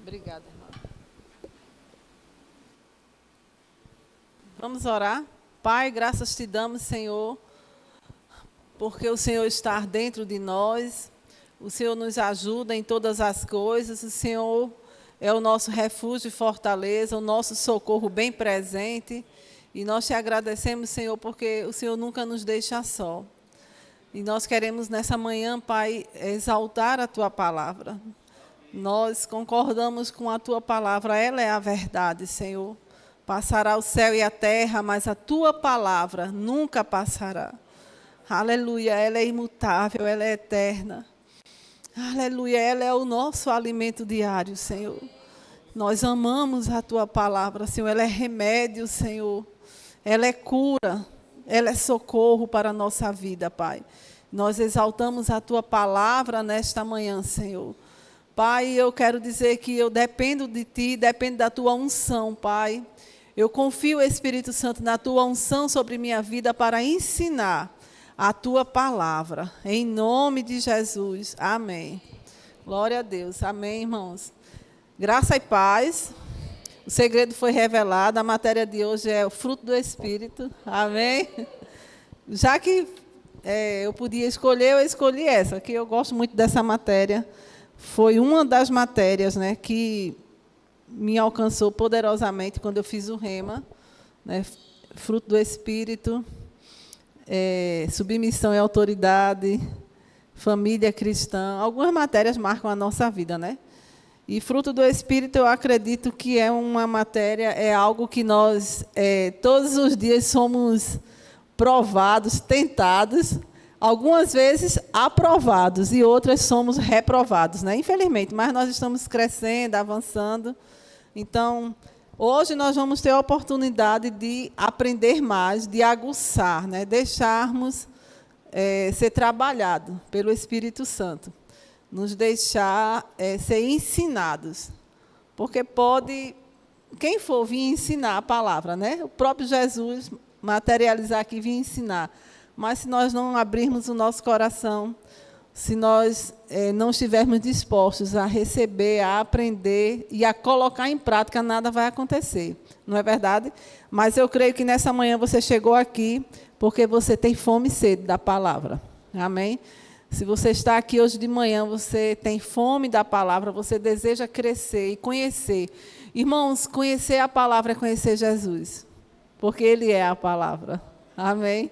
Obrigada, irmã. Vamos orar. Pai, graças te damos, Senhor, porque o Senhor está dentro de nós, o Senhor nos ajuda em todas as coisas, o Senhor é o nosso refúgio e fortaleza, o nosso socorro bem presente, e nós te agradecemos, Senhor, porque o Senhor nunca nos deixa só. E nós queremos nessa manhã, Pai, exaltar a Tua palavra. Nós concordamos com a Tua palavra, ela é a verdade, Senhor. Passará o céu e a terra, mas a Tua palavra nunca passará. Aleluia, ela é imutável, ela é eterna. Aleluia, ela é o nosso alimento diário, Senhor. Nós amamos a Tua palavra, Senhor. Ela é remédio, Senhor. Ela é cura, ela é socorro para a nossa vida, Pai. Nós exaltamos a Tua palavra nesta manhã, Senhor. Pai, eu quero dizer que eu dependo de Ti, dependo da Tua unção, Pai. Eu confio, Espírito Santo, na Tua unção sobre minha vida para ensinar a Tua palavra. Em nome de Jesus. Amém. Glória a Deus. Amém, irmãos. Graça e paz. O segredo foi revelado. A matéria de hoje é o fruto do Espírito. Amém. Já que eu podia escolher, eu escolhi essa, que eu gosto muito dessa matéria. Foi uma das matérias, né, que me alcançou poderosamente quando eu fiz o rema, né, fruto do Espírito, submissão e autoridade, família cristã. Algumas matérias marcam a nossa vida, né? E fruto do Espírito, eu acredito que é uma matéria, é algo que nós todos os dias somos provados, tentados, algumas vezes aprovados e outras somos reprovados, né? Infelizmente, mas nós estamos crescendo, avançando. Então, hoje nós vamos ter a oportunidade de aprender mais, de aguçar, né? Deixarmos ser trabalhado pelo Espírito Santo, nos deixar ser ensinados, porque pode, quem for vir ensinar a palavra, né? O próprio Jesus materializar aqui, vir ensinar. Mas se nós não abrirmos o nosso coração, se nós não estivermos dispostos a receber, a aprender e a colocar em prática, nada vai acontecer. Não é verdade? Mas eu creio que nessa manhã você chegou aqui porque você tem fome e sede da palavra. Amém? Se você está aqui hoje de manhã, você tem fome da palavra, você deseja crescer e conhecer. Irmãos, conhecer a palavra é conhecer Jesus, porque Ele é a palavra. Amém?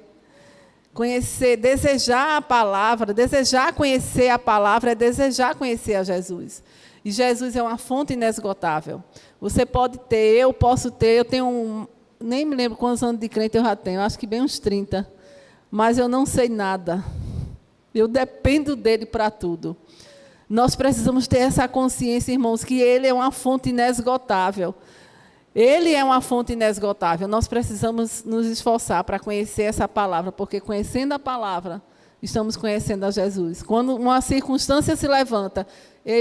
Conhecer, desejar a palavra, desejar conhecer a palavra é desejar conhecer a Jesus. E Jesus é uma fonte inesgotável. Você pode ter, eu posso ter, eu tenho, nem me lembro quantos anos de crente eu já tenho, acho que bem uns 30. Mas eu não sei nada. Eu dependo dele para tudo. Nós precisamos ter essa consciência, irmãos, que Ele é uma fonte inesgotável. Ele é uma fonte inesgotável. Nós precisamos nos esforçar para conhecer essa palavra, porque conhecendo a palavra, estamos conhecendo a Jesus. Quando uma circunstância se levanta,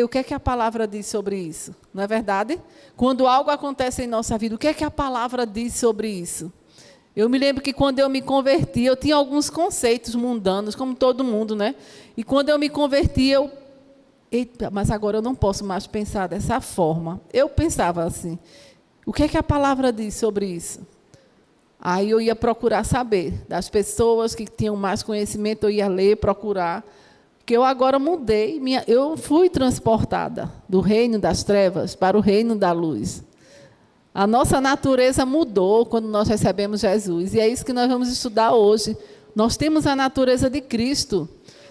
o que é que a palavra diz sobre isso? Não é verdade? Quando algo acontece em nossa vida, o que é que a palavra diz sobre isso? Eu me lembro que quando eu me converti, eu tinha alguns conceitos mundanos, como todo mundo, né? E quando eu me converti, eita, mas agora eu não posso mais pensar dessa forma. Eu pensava assim, o que é que a palavra diz sobre isso? Aí eu ia procurar saber das pessoas que tinham mais conhecimento, eu ia ler, procurar, porque eu agora mudei, eu fui transportada do reino das trevas para o reino da luz. A nossa natureza mudou quando nós recebemos Jesus, e é isso que nós vamos estudar hoje. Nós temos a natureza de Cristo.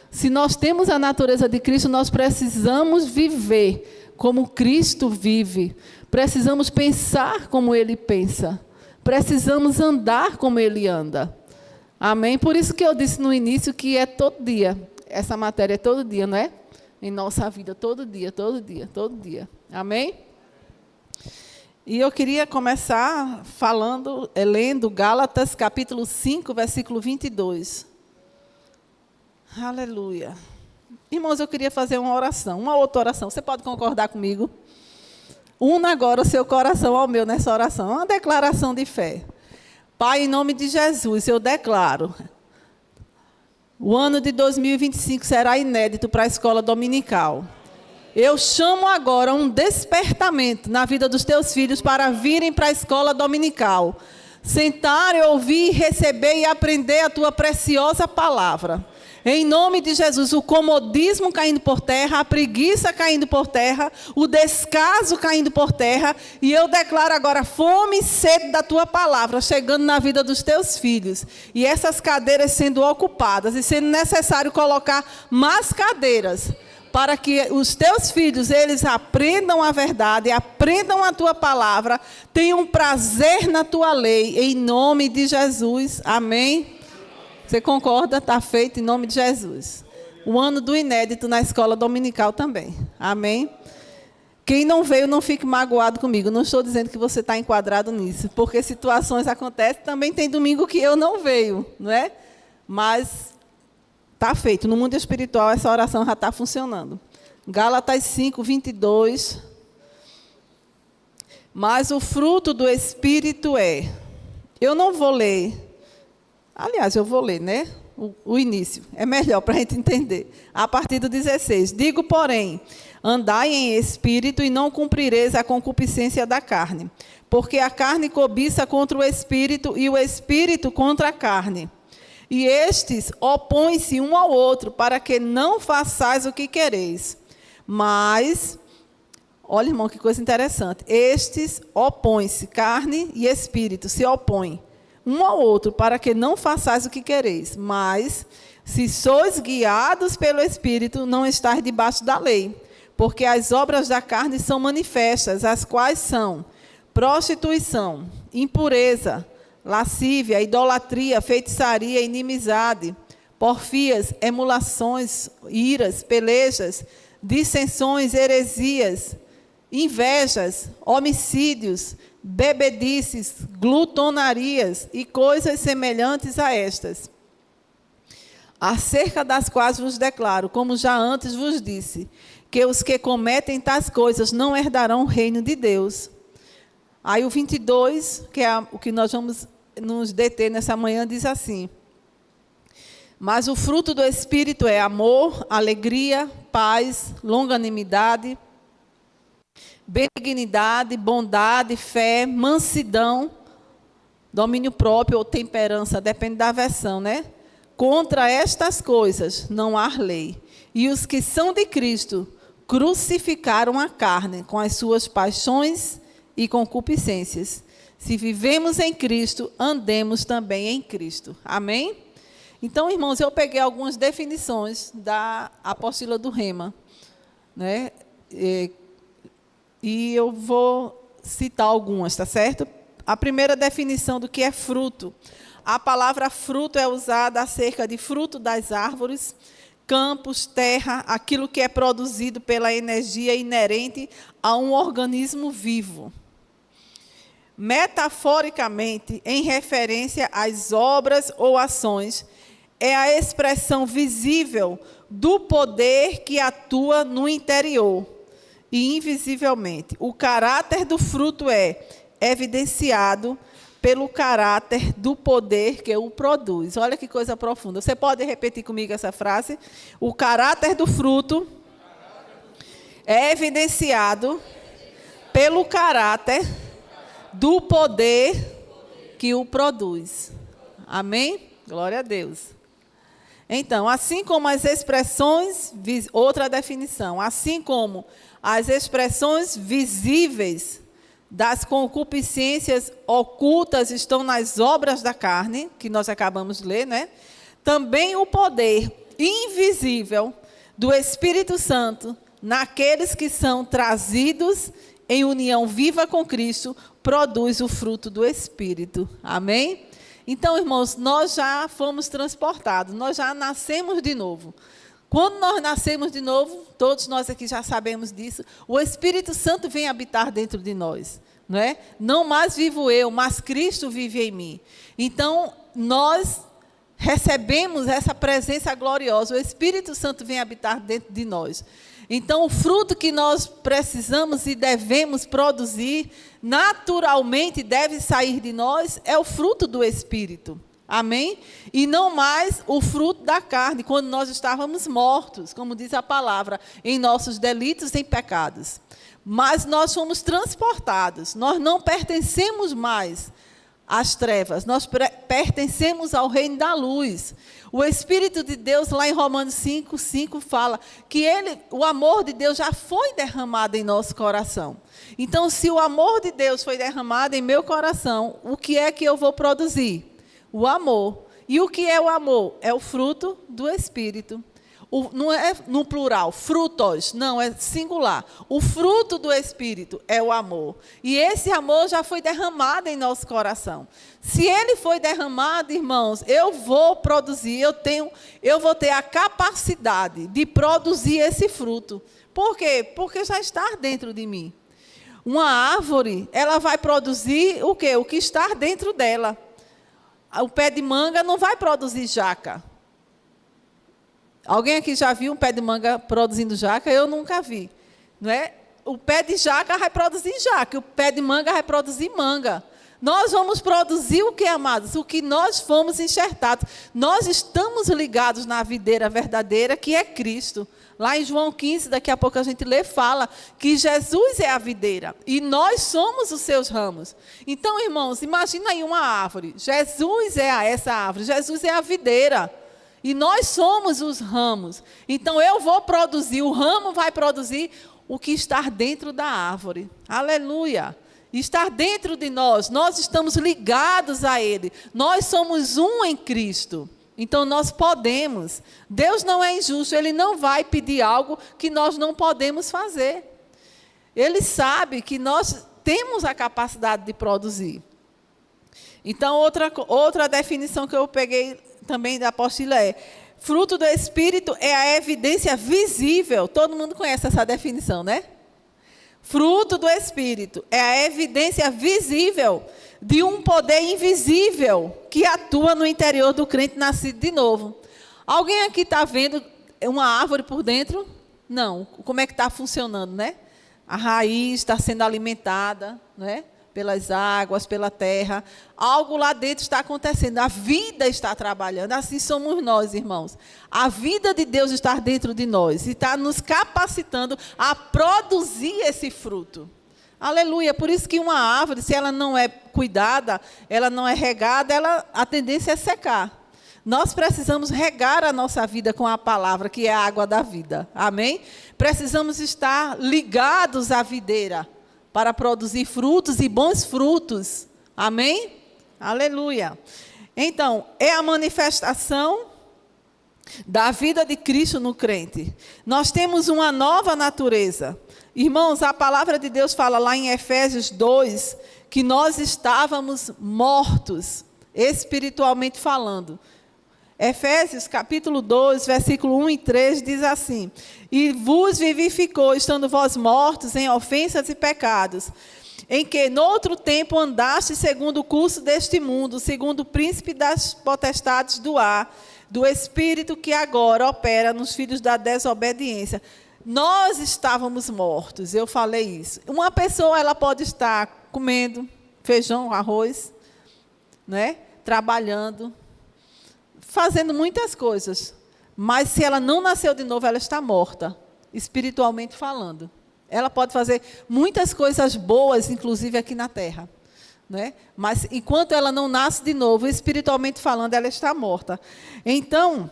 Se nós temos a natureza de Cristo, nós precisamos viver como Cristo vive. Precisamos pensar como Ele pensa. Precisamos andar como Ele anda. Amém? Por isso que eu disse no início que é todo dia. Essa matéria é todo dia, não é? Em nossa vida, todo dia, todo dia, todo dia. Amém? E eu queria começar falando, lendo Gálatas, capítulo 5, versículo 22. Aleluia. Irmãos, eu queria fazer uma oração, uma outra oração. Você pode concordar comigo? Una agora o seu coração ao meu nessa oração. Uma declaração de fé. Pai, em nome de Jesus, eu declaro. O ano de 2025 será inédito para a escola dominical. Eu chamo agora um despertamento na vida dos teus filhos para virem para a escola dominical. Sentar, ouvir, receber e aprender a tua preciosa palavra. Em nome de Jesus, o comodismo caindo por terra, a preguiça caindo por terra, o descaso caindo por terra, e eu declaro agora fome e sede da tua palavra, chegando na vida dos teus filhos, e essas cadeiras sendo ocupadas, e sendo necessário colocar mais cadeiras, para que os teus filhos, eles aprendam a verdade, aprendam a tua palavra, tenham prazer na tua lei, em nome de Jesus, amém? Você concorda? Está feito em nome de Jesus. O ano do inédito na escola dominical também. Amém? Quem não veio, não fique magoado comigo. Não estou dizendo que você está enquadrado nisso, porque situações acontecem. Também tem domingo que eu não veio, não é? Mas está feito. No mundo espiritual, essa oração já está funcionando. Gálatas 5, 22. Mas o fruto do Espírito é... Eu não vou ler... Aliás, eu vou ler, né? O início. É melhor para a gente entender. A partir do 16. Digo, porém, andai em espírito e não cumprireis a concupiscência da carne. Porque a carne cobiça contra o espírito e o espírito contra a carne. E estes opõem-se um ao outro para que não façais o que quereis. Mas, olha, irmão, que coisa interessante. Estes opõem-se, carne e espírito, se opõem um ao outro, para que não façais o que quereis. Mas, se sois guiados pelo Espírito, não estáis debaixo da lei. Porque as obras da carne são manifestas, as quais são prostituição, impureza, lascívia, idolatria, feitiçaria, inimizade, porfias, emulações, iras, pelejas, dissensões, heresias, invejas, homicídios, bebedices, glutonarias e coisas semelhantes a estas, acerca das quais vos declaro, como já antes vos disse, que os que cometem tais coisas não herdarão o reino de Deus. Aí o 22, que é o que nós vamos nos deter nessa manhã, diz assim: mas o fruto do Espírito é amor, alegria, paz, longanimidade, benignidade, bondade, fé, mansidão, domínio próprio ou temperança, depende da versão, né? Contra estas coisas não há lei. E os que são de Cristo crucificaram a carne com as suas paixões e concupiscências. Se vivemos em Cristo, andemos também em Cristo. Amém? Então, irmãos, eu peguei algumas definições da apostila do Rema, né? E eu vou citar algumas, tá certo? A primeira definição do que é fruto. A palavra fruto é usada acerca de fruto das árvores, campos, terra, aquilo que é produzido pela energia inerente a um organismo vivo. Metaforicamente, em referência às obras ou ações, é a expressão visível do poder que atua no interior e invisivelmente. O caráter do fruto é evidenciado pelo caráter do poder que o produz. Olha que coisa profunda. Você pode repetir comigo essa frase? O caráter do fruto é evidenciado pelo caráter do poder que o produz. Amém? Glória a Deus. Então, assim como as expressões, outra definição, assim como as expressões visíveis das concupiscências ocultas estão nas obras da carne, que nós acabamos de ler, né? Também o poder invisível do Espírito Santo naqueles que são trazidos em união viva com Cristo produz o fruto do Espírito. Amém? Então, irmãos, nós já fomos transportados, nós já nascemos de novo. Quando nós nascemos de novo, todos nós aqui já sabemos disso, o Espírito Santo vem habitar dentro de nós, não é? Não mais vivo eu, mas Cristo vive em mim. Então, nós recebemos essa presença gloriosa, o Espírito Santo vem habitar dentro de nós. Então, o fruto que nós precisamos e devemos produzir, naturalmente deve sair de nós, é o fruto do Espírito. Amém? E não mais o fruto da carne, quando nós estávamos mortos, como diz a palavra, em nossos delitos e pecados. Mas nós fomos transportados, nós não pertencemos mais às trevas, nós pertencemos ao reino da luz. O Espírito de Deus, lá em Romanos 5:5, fala que o amor de Deus já foi derramado em nosso coração. Então, se o amor de Deus foi derramado em meu coração, o que é que eu vou produzir? O amor. E o que é o amor? É o fruto do Espírito. Não é no plural, frutos, não, é singular. O fruto do Espírito é o amor. E esse amor já foi derramado em nosso coração. Se ele foi derramado, irmãos, eu vou produzir, eu vou ter a capacidade de produzir esse fruto. Por quê? Porque já está dentro de mim. Uma árvore, ela vai produzir o quê? O que está dentro dela. O pé de manga não vai produzir jaca. Alguém aqui já viu um pé de manga produzindo jaca? Eu nunca vi. Não é? O pé de jaca vai produzir jaca, o pé de manga vai produzir manga. Nós vamos produzir o que, amados? O que nós fomos enxertados. Nós estamos ligados na videira verdadeira, que é Cristo. Lá em João 15, daqui a pouco a gente lê, fala que Jesus é a videira e nós somos os seus ramos. Então, irmãos, imagina aí uma árvore. Jesus é essa árvore, Jesus é a videira. E nós somos os ramos. Então, eu vou produzir, o ramo vai produzir o que está dentro da árvore. Aleluia! Estar dentro de nós estamos ligados a Ele. Nós somos um em Cristo. Então, nós podemos. Deus não é injusto, Ele não vai pedir algo que nós não podemos fazer. Ele sabe que nós temos a capacidade de produzir. Então, outra definição que eu peguei também da apostila é: fruto do Espírito é a evidência visível. Todo mundo conhece essa definição, né? Fruto do Espírito é a evidência visível de um poder invisível que atua no interior do crente nascido de novo. Alguém aqui está vendo uma árvore por dentro? Não. Como é que está funcionando, né? A raiz está sendo alimentada, né? Pelas águas, pela terra. Algo lá dentro está acontecendo. A vida está trabalhando. Assim somos nós, irmãos. A vida de Deus está dentro de nós e está nos capacitando a produzir esse fruto. Aleluia. Por isso que uma árvore, se ela não é cuidada, ela não é regada, a tendência é secar. Nós precisamos regar a nossa vida com a palavra, que é a água da vida. Amém? Precisamos estar ligados à videira para produzir frutos e bons frutos. Amém? Aleluia. Então, é a manifestação da vida de Cristo no crente. Nós temos uma nova natureza. Irmãos, a palavra de Deus fala lá em Efésios 2, que nós estávamos mortos, espiritualmente falando. Efésios capítulo 2, versículo 1 e 3, diz assim: e vos vivificou, estando vós mortos em ofensas e pecados, em que noutro tempo andaste segundo o curso deste mundo, segundo o príncipe das potestades do ar, do espírito que agora opera nos filhos da desobediência. Nós estávamos mortos, eu falei isso. Uma pessoa, ela pode estar comendo feijão, arroz, né? Trabalhando, fazendo muitas coisas, mas se ela não nasceu de novo, ela está morta, espiritualmente falando. Ela pode fazer muitas coisas boas, inclusive aqui na terra, né? Mas enquanto ela não nasce de novo, espiritualmente falando, ela está morta. Então,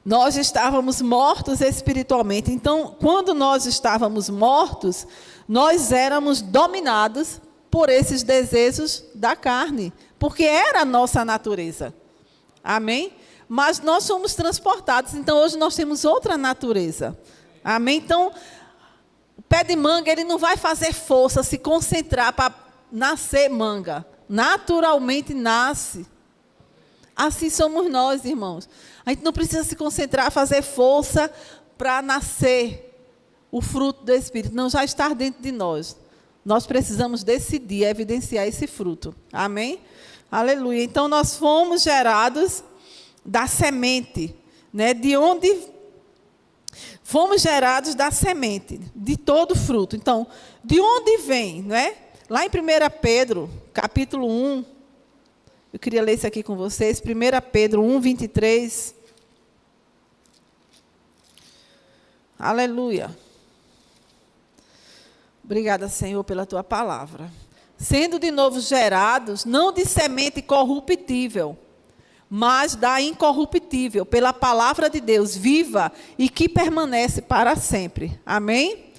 nós estávamos mortos espiritualmente. Então, quando nós estávamos mortos, nós éramos dominados por esses desejos da carne, porque era a nossa natureza. Amém? Mas nós somos transportados, então hoje nós temos outra natureza. Amém? Então, o pé de manga, ele não vai fazer força, se concentrar para nascer manga. Naturalmente nasce. Assim somos nós, irmãos. A gente não precisa se concentrar, fazer força para nascer o fruto do Espírito. Não, já está dentro de nós. Nós precisamos decidir, evidenciar esse fruto. Amém? Aleluia. Então, nós fomos gerados da semente, né? De onde fomos gerados da semente, de todo fruto. Então, de onde vem, né? Lá em 1 Pedro, capítulo 1, Eu queria ler isso aqui com vocês. 1 Pedro 1, 23. Aleluia. Obrigada, Senhor, pela tua palavra. Sendo de novo gerados, não de semente corruptível, mas da incorruptível, pela palavra de Deus viva e que permanece para sempre. Amém?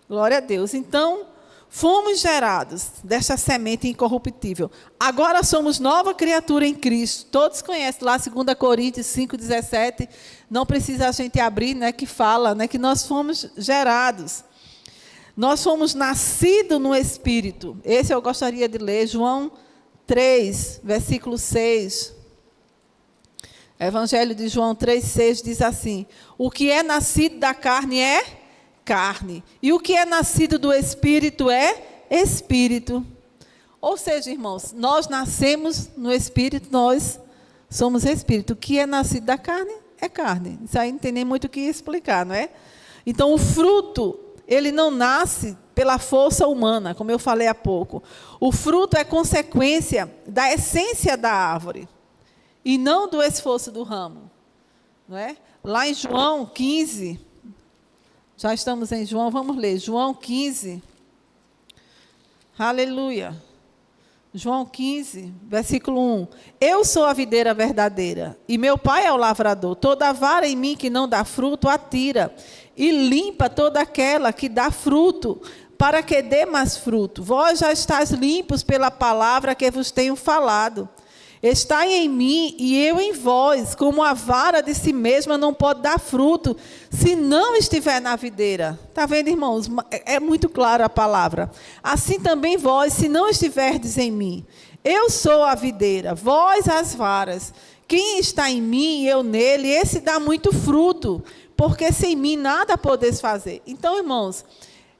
Glória a Deus. Então, fomos gerados desta semente incorruptível. Agora somos nova criatura em Cristo. Todos conhecem lá 2 Coríntios 5,17. Não precisa a gente abrir, né, que fala, né, que nós fomos gerados. Nós fomos nascidos no Espírito. Esse eu gostaria de ler, João 3, versículo 6. Evangelho de João 3,6 diz assim: o que é nascido da carne é carne, e o que é nascido do Espírito é Espírito. Ou seja, irmãos, nós nascemos no Espírito, nós somos Espírito. O que é nascido da carne é carne. Isso aí não tem nem muito o que explicar, não é? Então, o fruto, ele não nasce pela força humana, como eu falei há pouco. O fruto é consequência da essência da árvore, e não do esforço do ramo. Não é? Lá em João 15, já estamos em João, vamos ler, João 15, aleluia, João 15, versículo 1, eu sou a videira verdadeira, e meu pai é o lavrador, toda vara em mim que não dá fruto, atira, e limpa toda aquela que dá fruto, para que dê mais fruto. Vós já estáis limpos pela palavra que vos tenho falado. Estai em mim e eu em vós, como a vara de si mesma não pode dar fruto, se não estiver na videira. Está vendo, irmãos? É muito clara a palavra. Assim também vós, se não estiverdes em mim. Eu sou a videira, vós as varas. Quem está em mim e eu nele, esse dá muito fruto, porque sem mim nada podeis fazer. Então, irmãos,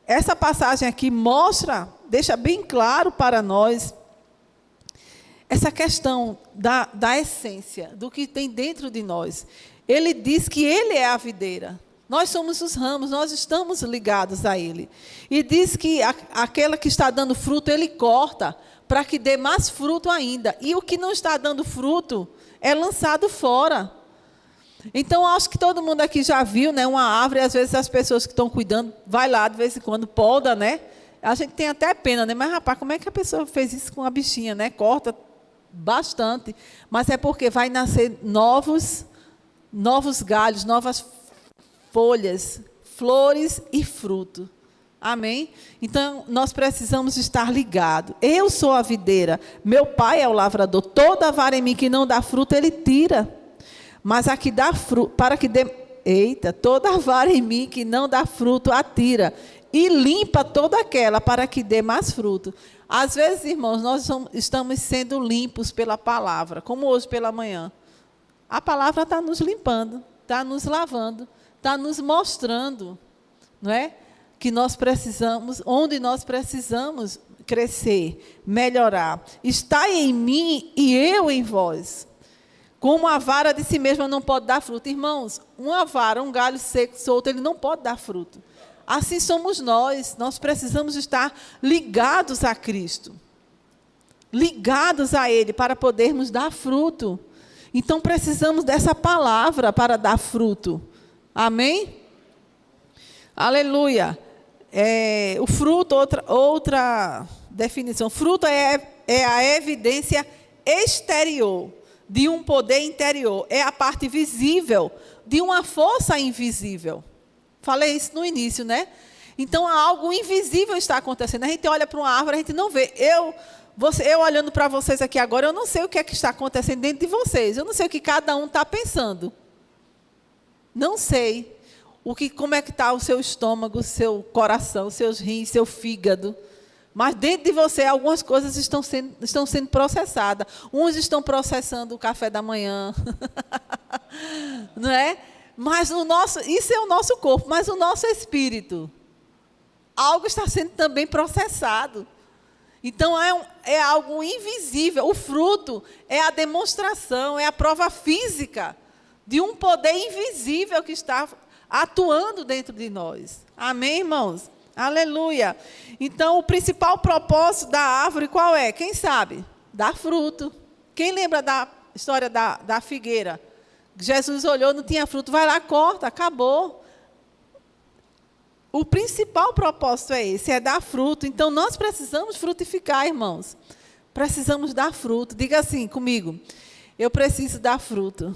essa passagem aqui mostra, deixa bem claro para nós, essa questão da essência, do que tem dentro de nós. Ele diz que ele é a videira. Nós somos os ramos, nós estamos ligados a ele. E diz que aquela que está dando fruto, ele corta, para que dê mais fruto ainda. E o que não está dando fruto, é lançado fora. Então, acho que todo mundo aqui já viu, né, uma árvore, às vezes as pessoas que estão cuidando, vai lá de vez em quando, poda, né? A gente tem até pena, né? Mas, rapaz, como é que a pessoa fez isso com a bichinha, né? Corta bastante, mas é porque vai nascer novos galhos, novas folhas, flores e fruto. Amém? Então, nós precisamos estar ligados. Eu sou a videira, meu pai é o lavrador. Toda vara em mim que não dá fruto, ele tira. Mas a que dá fruto, para que dê... toda vara em mim que não dá fruto, atira. E limpa toda aquela para que dê mais fruto. Às vezes, irmãos, nós estamos sendo limpos pela palavra, como hoje pela manhã. A palavra está nos limpando, está nos lavando, está nos mostrando, não é? Que nós precisamos, onde nós precisamos crescer, melhorar. Está em mim e eu em vós. Como a vara de si mesma não pode dar fruto. Irmãos, uma vara, um galho seco, solto, ele não pode dar fruto. Assim somos nós precisamos estar ligados a Cristo, ligados a Ele, para podermos dar fruto. Então, precisamos dessa palavra para dar fruto. Amém? Aleluia. O fruto, outra definição, fruto é a evidência exterior de um poder interior, é a parte visível de uma força invisível. Falei isso no início, né? Então, algo invisível está acontecendo. A gente olha para uma árvore, a gente não vê. Eu olhando para vocês aqui agora, eu não sei o que é que está acontecendo dentro de vocês. Eu não sei o que cada um está pensando. Não sei. Como é que está o seu estômago, o seu coração, os seus rins, seu fígado. Mas dentro de você, algumas coisas estão sendo processadas. Uns estão processando o café da manhã. Não é? Mas isso é o nosso corpo, mas o nosso espírito, algo está sendo também processado. Então, é algo invisível. O fruto é a demonstração, é a prova física de um poder invisível que está atuando dentro de nós. Amém, irmãos? Aleluia. Então, o principal propósito da árvore qual é? Quem sabe? Dar fruto. Quem lembra da história da figueira? Jesus olhou, não tinha fruto, vai lá, corta, acabou. O principal propósito é esse, é dar fruto. Então, nós precisamos frutificar, irmãos. Precisamos dar fruto. Diga assim comigo, eu preciso dar fruto.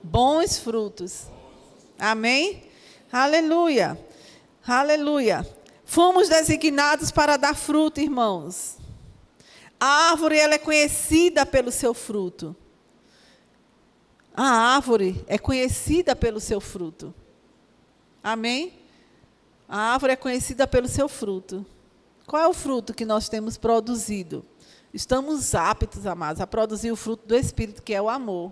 Bons frutos. Amém? Aleluia. Aleluia. Fomos designados para dar fruto, irmãos. A árvore, ela é conhecida pelo seu fruto. A árvore é conhecida pelo seu fruto. Amém? A árvore é conhecida pelo seu fruto. Qual é o fruto que nós temos produzido? Estamos aptos, amados, a produzir o fruto do Espírito, que é o amor.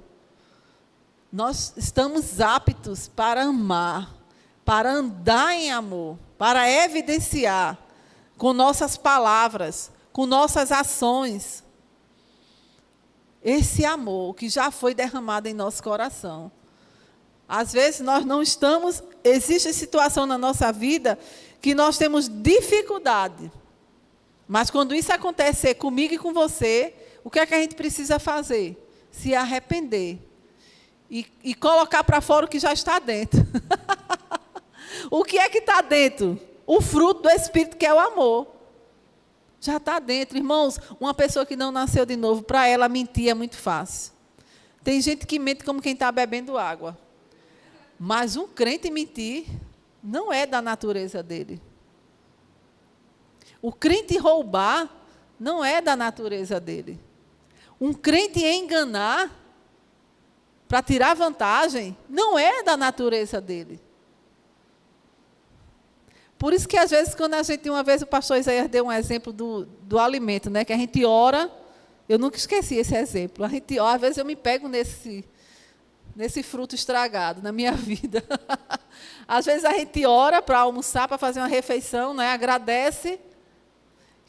Nós estamos aptos para amar, para andar em amor, para evidenciar com nossas palavras, com nossas ações, esse amor que já foi derramado em nosso coração. Às vezes nós não estamos, existe situação na nossa vida que nós temos dificuldade. Mas quando isso acontecer comigo e com você, o que é que a gente precisa fazer? Se arrepender. E colocar para fora o que já está dentro. O que é que está dentro? O fruto do Espírito, que é o amor. Já está dentro. Irmãos, uma pessoa que não nasceu de novo, para ela mentir é muito fácil. Tem gente que mente como quem está bebendo água. Mas um crente mentir não é da natureza dele. O crente roubar não é da natureza dele. Um crente enganar para tirar vantagem não é da natureza dele. Por isso que, às vezes, quando a gente, uma vez o pastor Isaías deu um exemplo do alimento, né, que a gente ora, eu nunca esqueci esse exemplo, a gente ora, às vezes eu me pego nesse fruto estragado na minha vida. Às vezes a gente ora para almoçar, para fazer uma refeição, né, agradece,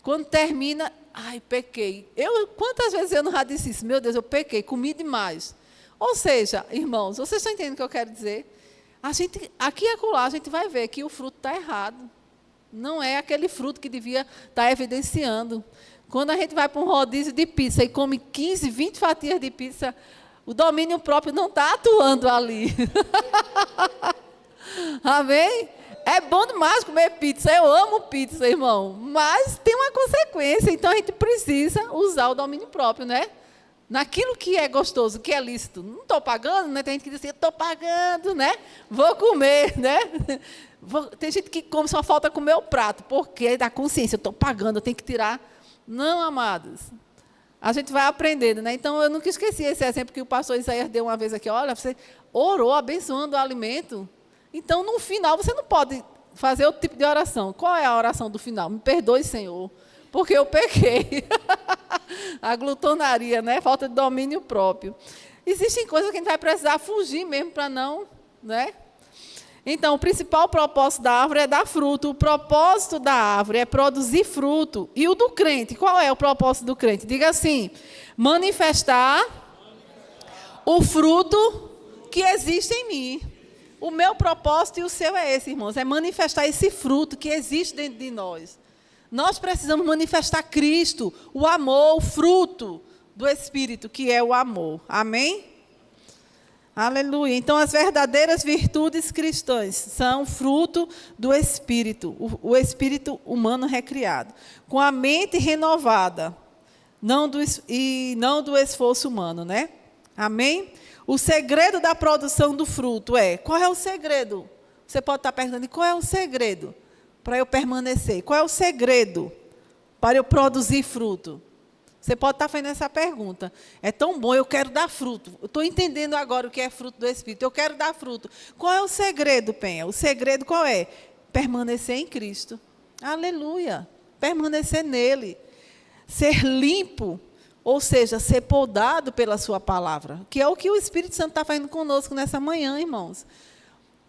quando termina, ai, pequei. Quantas vezes eu não já disse isso? Meu Deus, eu pequei, comi demais. Ou seja, irmãos, vocês estão entendendo o que eu quero dizer? Aqui e acolá, a gente vai ver que o fruto está errado. Não é aquele fruto que devia estar evidenciando. Quando a gente vai para um rodízio de pizza e come 15, 20 fatias de pizza, o domínio próprio não está atuando ali. Amém? É bom demais comer pizza. Eu amo pizza, irmão. Mas tem uma consequência. Então, a gente precisa usar o domínio próprio, né? Naquilo que é gostoso, que é lícito. Não estou pagando, né? Tem gente que diz assim, estou pagando, né? Vou comer, né? Tem gente que come, só falta comer o prato, porque da consciência, eu estou pagando, eu tenho que tirar. Não, amados. A gente vai aprendendo, né? Então, eu nunca esqueci esse exemplo que o pastor Isaías deu uma vez aqui. Olha, você orou abençoando o alimento. Então, no final, você não pode fazer outro tipo de oração. Qual é a oração do final? Me perdoe, Senhor, porque eu pequei. A glutonaria, né? Falta de domínio próprio. Existem coisas que a gente vai precisar fugir mesmo para não, né? Então, o principal propósito da árvore é dar fruto. O propósito da árvore é produzir fruto. E o do crente, qual é o propósito do crente? Diga assim, manifestar o fruto que existe em mim. O meu propósito e o seu é esse, irmãos, é manifestar esse fruto que existe dentro de nós. Nós precisamos manifestar Cristo, o amor, o fruto do Espírito, que é o amor. Amém? Aleluia. Então, as verdadeiras virtudes cristãs são fruto do Espírito, o Espírito humano recriado, com a mente renovada, não do esforço humano, né? Amém? O segredo da produção do fruto é, qual é o segredo? Você pode estar perguntando, qual é o segredo para eu permanecer? Qual é o segredo para eu produzir fruto? Você pode estar fazendo essa pergunta. É tão bom, eu quero dar fruto. Eu estou entendendo agora o que é fruto do Espírito. Eu quero dar fruto. Qual é o segredo, Penha? O segredo qual é? Permanecer em Cristo. Aleluia. Permanecer nele. Ser limpo, ou seja, ser podado pela sua palavra. Que é o que o Espírito Santo está fazendo conosco nessa manhã, irmãos.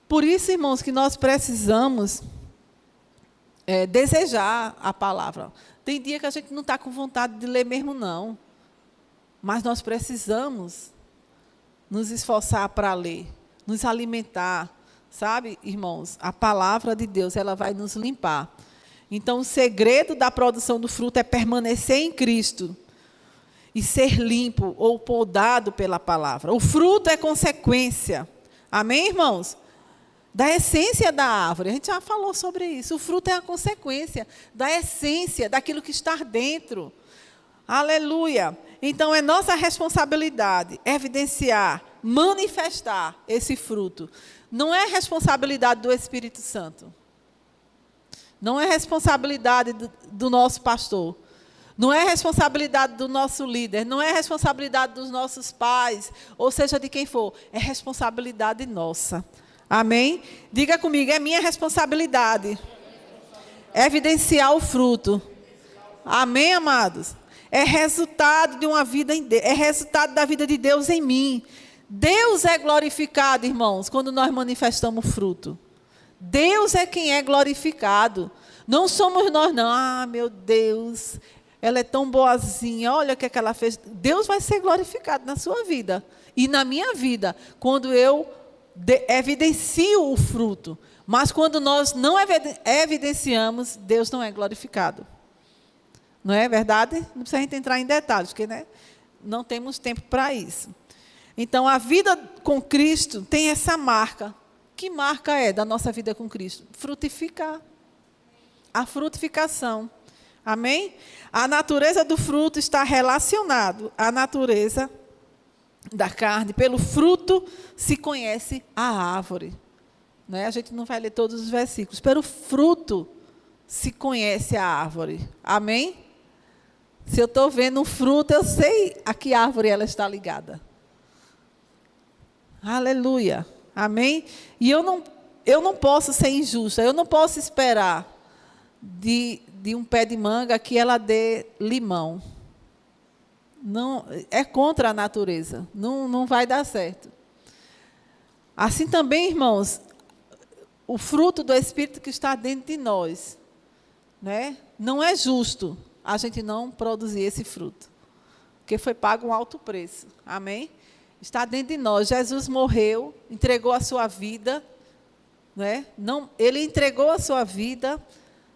Por isso, irmãos, que nós precisamos desejar a palavra. Tem dia que a gente não está com vontade de ler mesmo, não. Mas nós precisamos nos esforçar para ler, nos alimentar. Sabe, irmãos, a palavra de Deus, ela vai nos limpar. Então, o segredo da produção do fruto é permanecer em Cristo. e ser limpo ou podado pela palavra. O fruto é consequência. Amém, irmãos? Da essência da árvore. A gente já falou sobre isso. O fruto é a consequência da essência, daquilo que está dentro. Aleluia. Então, é nossa responsabilidade evidenciar, manifestar esse fruto. Não é responsabilidade do Espírito Santo. Não é responsabilidade do nosso pastor. Não é responsabilidade do nosso líder. Não é responsabilidade dos nossos pais, ou seja, de quem for. É responsabilidade nossa. Amém? Diga comigo, é minha responsabilidade evidenciar o fruto. Amém, amados? É resultado de uma vida em Deus, é resultado da vida de Deus em mim. Deus é glorificado, irmãos, quando nós manifestamos fruto. Deus é quem é glorificado. Não somos nós, não. Ah, meu Deus, ela é tão boazinha, olha o que é que ela fez. Deus vai ser glorificado na sua vida e na minha vida, quando eu evidencio o fruto. Mas quando nós não evidenciamos, Deus não é glorificado. Não é verdade? Não precisa a gente entrar em detalhes, porque, né, não temos tempo para isso. Então, a vida com Cristo tem essa marca. Que marca é da nossa vida com Cristo? Frutificar. A frutificação. Amém? A natureza do fruto está relacionada à natureza da carne. Pelo fruto se conhece a árvore. Não é? A gente não vai ler todos os versículos. Pelo fruto se conhece a árvore. Amém? Se eu estou vendo um fruto, eu sei a que árvore ela está ligada. Aleluia. Amém? E eu não posso ser injusta. Eu não posso esperar de um pé de manga que ela dê limão. Não, é contra a natureza. Não vai dar certo. Assim também, irmãos, o fruto do Espírito que está dentro de nós, né? Não é justo a gente não produzir esse fruto, porque foi pago um alto preço. Amém? Está dentro de nós. Jesus morreu, entregou a sua vida, né? Não, ele entregou a sua vida,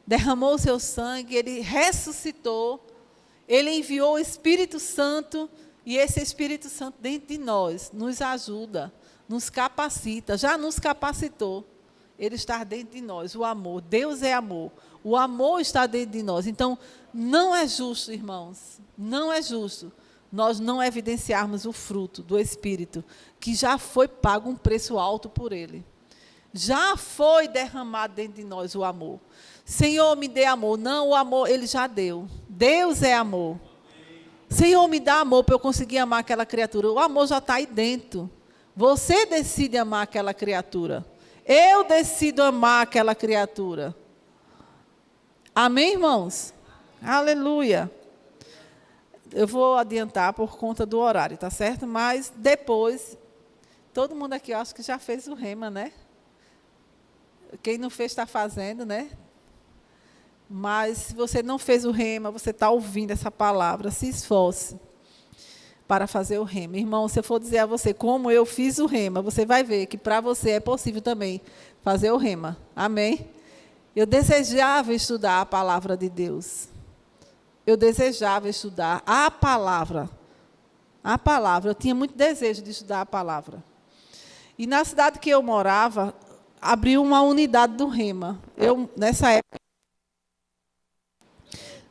derramou o seu sangue, ele ressuscitou, ele enviou o Espírito Santo, e esse Espírito Santo dentro de nós nos ajuda, nos capacita, já nos capacitou. Ele está dentro de nós, o amor. Deus é amor. O amor está dentro de nós. Então, não é justo, irmãos, não é justo nós não evidenciarmos o fruto do Espírito, que já foi pago um preço alto por Ele. Já foi derramado dentro de nós o amor. Senhor, me dê amor. Não, o amor Ele já deu. Deus é amor. Senhor, me dá amor para eu conseguir amar aquela criatura. O amor já está aí dentro. Você decide amar aquela criatura. Eu decido amar aquela criatura. Amém, irmãos? Aleluia. Eu vou adiantar por conta do horário, tá certo? Mas depois, todo mundo aqui, eu acho que já fez o rema, né? Quem não fez, está fazendo, né? Mas se você não fez o rema, você está ouvindo essa palavra, se esforce para fazer o rema. Irmão, se eu for dizer a você como eu fiz o rema, você vai ver que para você é possível também fazer o rema. Amém? Eu desejava estudar a palavra de Deus. Eu desejava estudar a palavra. A palavra. Eu tinha muito desejo de estudar a palavra. E na cidade que eu morava, abriu uma unidade do rema. Eu, nessa época,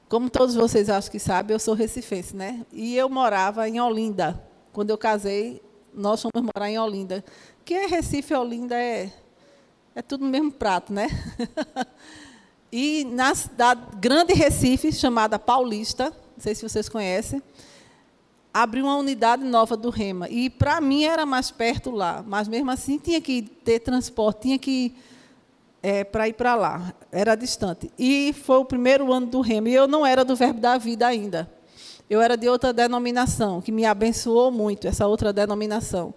como todos vocês acho que sabem, eu sou recifense, né? E eu morava em Olinda. Quando eu casei, nós fomos morar em Olinda. Que é Recife e Olinda é tudo no mesmo prato, né? E na cidade grande Recife, chamada Paulista, não sei se vocês conhecem, abriu uma unidade nova do rema. E para mim era mais perto lá, mas mesmo assim tinha que ter transporte, tinha que para ir para lá, era distante. E foi o primeiro ano do rema, e eu não era do Verbo da Vida ainda. Eu era de outra denominação, que me abençoou muito, essa outra denominação.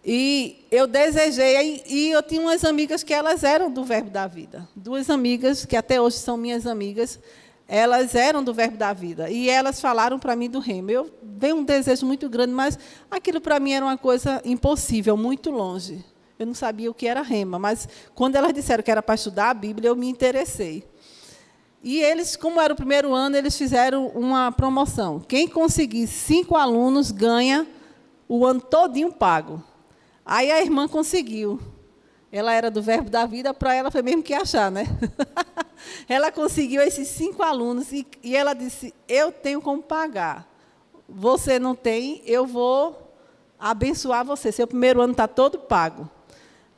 E eu desejei, e eu tinha umas amigas que elas eram do Verbo da Vida. Duas amigas, que até hoje são minhas amigas, elas eram do Verbo da Vida. E elas falaram para mim do rema. Eu veio um desejo muito grande, mas aquilo para mim era uma coisa impossível, muito longe. Eu não sabia o que era rema, mas quando elas disseram que era para estudar a Bíblia, eu me interessei. E eles, como era o primeiro ano, eles fizeram uma promoção. Quem conseguir 5 alunos ganha o ano todinho pago. Aí a irmã conseguiu. Ela era do Verbo da Vida, para ela foi mesmo que achar, né? Ela conseguiu esses 5 alunos e ela disse, eu tenho como pagar. Você não tem, eu vou abençoar você. Seu primeiro ano está todo pago.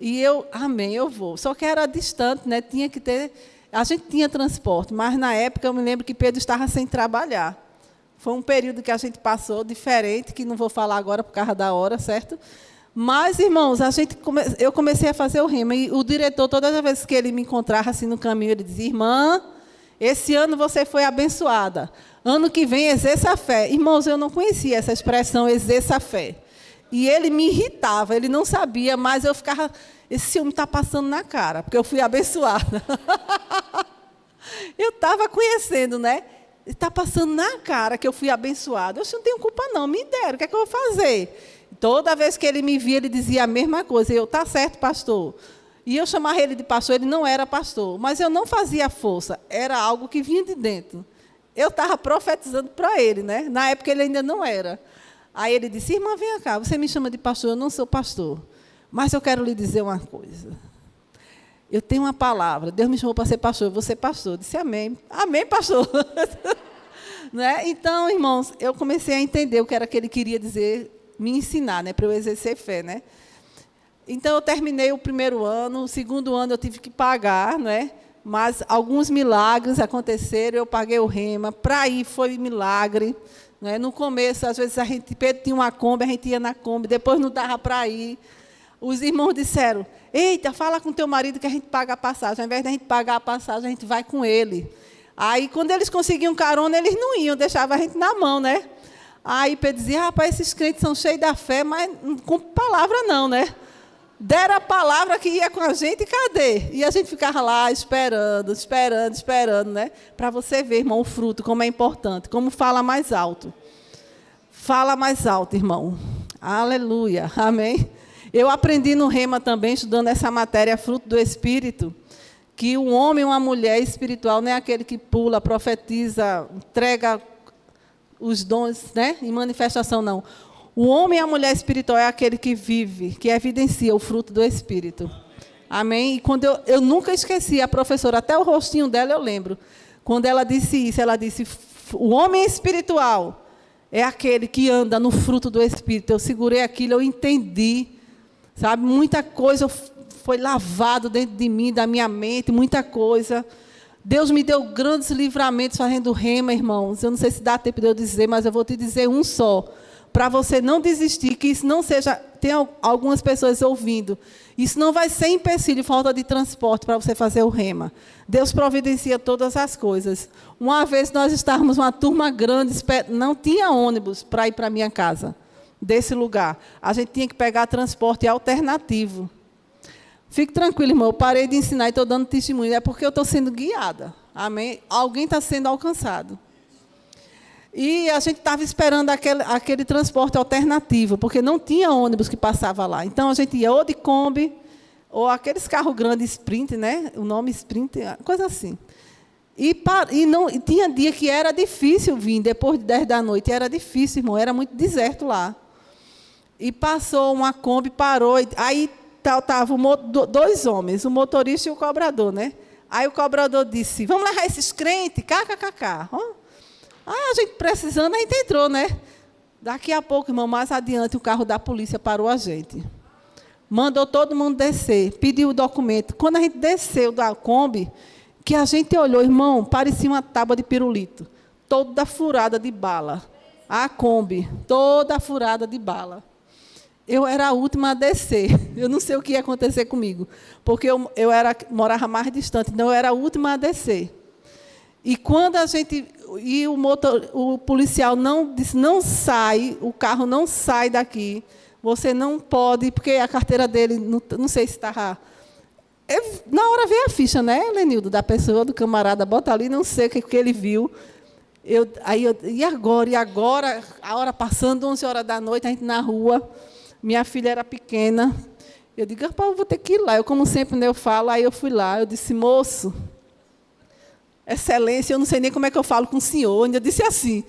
E eu, amém, eu vou. Só que era distante, né? Tinha que ter... A gente tinha transporte, mas, na época, eu me lembro que Pedro estava sem trabalhar. Foi um período que a gente passou diferente, que não vou falar agora por causa da hora, certo? Mas, irmãos, eu comecei a fazer o rema, e o diretor, todas as vezes que ele me encontrava assim no caminho, ele dizia, irmã, esse ano você foi abençoada. Ano que vem, exerça a fé. Irmãos, eu não conhecia essa expressão, exerça a fé. E ele me irritava, ele não sabia, mas eu ficava, esse homem está passando na cara, porque eu fui abençoada. Eu estava conhecendo, né? Está passando na cara que eu fui abençoada. Eu não tenho culpa, não, me deram, o que é que eu vou fazer? Toda vez que ele me via, ele dizia a mesma coisa. Eu, tá certo, pastor. E eu chamava ele de pastor, ele não era pastor. Mas eu não fazia força, era algo que vinha de dentro. Eu estava profetizando para ele, né? Na época ele ainda não era. Aí ele disse, irmã, vem cá, você me chama de pastor, eu não sou pastor. Mas eu quero lhe dizer uma coisa. Eu tenho uma palavra, Deus me chamou para ser pastor, eu vou ser pastor. Eu disse, amém. Amém, pastor. Né? Então, irmãos, eu comecei a entender o que era que ele queria dizer, me ensinar, né, para eu exercer fé, né? Então, eu terminei o primeiro ano, o segundo ano eu tive que pagar, né? Mas alguns milagres aconteceram, eu paguei o rema, para ir foi milagre. Né? No começo, às vezes, Pedro tinha uma Kombi, a gente ia na Kombi, depois não dava para ir. Os irmãos disseram, eita, fala com teu marido que a gente paga a passagem. Ao invés de a gente pagar a passagem, a gente vai com ele. Aí, quando eles conseguiam carona, eles não iam, deixavam a gente na mão, né? Aí Pedro dizia, rapaz, esses crentes são cheios da fé, mas não cumpre palavra não, né? Deram a palavra que ia com a gente, e cadê? E a gente ficava lá esperando, né? Para você ver, irmão, o fruto, como é importante, como fala mais alto. Fala mais alto, irmão. Aleluia, amém? Eu aprendi no Rema também, estudando essa matéria, fruto do Espírito, que um homem e uma mulher espiritual não é aquele que pula, profetiza, entrega os dons, né, em manifestação, não. O homem e a mulher espiritual é aquele que vive, que evidencia o fruto do Espírito. Amém? E quando eu nunca esqueci, a professora, até o rostinho dela eu lembro, quando ela disse isso, ela disse, o homem espiritual é aquele que anda no fruto do Espírito. Eu segurei aquilo, eu entendi, sabe, muita coisa foi lavado dentro de mim, da minha mente, muita coisa. Deus me deu grandes livramentos fazendo rema, irmãos. Eu não sei se dá tempo de eu dizer, mas eu vou te dizer um só. Para você não desistir, que isso não seja... Tem algumas pessoas ouvindo. Isso não vai ser empecilho, falta de transporte para você fazer o rema. Deus providencia todas as coisas. Uma vez nós estávamos uma turma grande, não tinha ônibus para ir para a minha casa, desse lugar. A gente tinha que pegar transporte alternativo. Fique tranquilo, irmão, eu parei de ensinar e estou dando testemunho. É porque eu estou sendo guiada. Amém? Alguém está sendo alcançado. E a gente estava esperando aquele transporte alternativo, porque não tinha ônibus que passava lá. Então, a gente ia ou de Kombi, ou aqueles carros grandes Sprint, né? O nome Sprint, coisa assim. E tinha dia que era difícil vir, depois de 10 da noite. Era difícil, irmão, era muito deserto lá. E passou uma Kombi, parou, aí estavam 2 homens, o motorista e o cobrador, né? Aí o cobrador disse, vamos levar esses crentes, kkkk. Aí a gente precisando, a gente entrou, né? Daqui a pouco, irmão, mais adiante, o carro da polícia parou a gente. Mandou todo mundo descer, pediu o documento. Quando a gente desceu da Kombi, que a gente olhou, irmão, parecia uma tábua de pirulito, toda furada de bala. A Kombi, toda furada de bala. Eu era a última a descer. Eu não sei o que ia acontecer comigo, porque eu morava mais distante, então eu era a última a descer. E quando a gente... E o policial disse, não sai, o carro não sai daqui, você não pode, porque a carteira dele, não sei se estava... Na hora veio a ficha, né, Lenildo, da pessoa, do camarada, bota ali, não sei o que ele viu. E agora, a hora passando, 11 horas da noite, a gente na rua, minha filha era pequena, eu digo, rapaz, eu vou ter que ir lá. Eu, como sempre, né, eu falo, aí eu fui lá, eu disse, moço... Excelência, eu não sei nem como é que eu falo com o senhor. Eu ainda disse assim,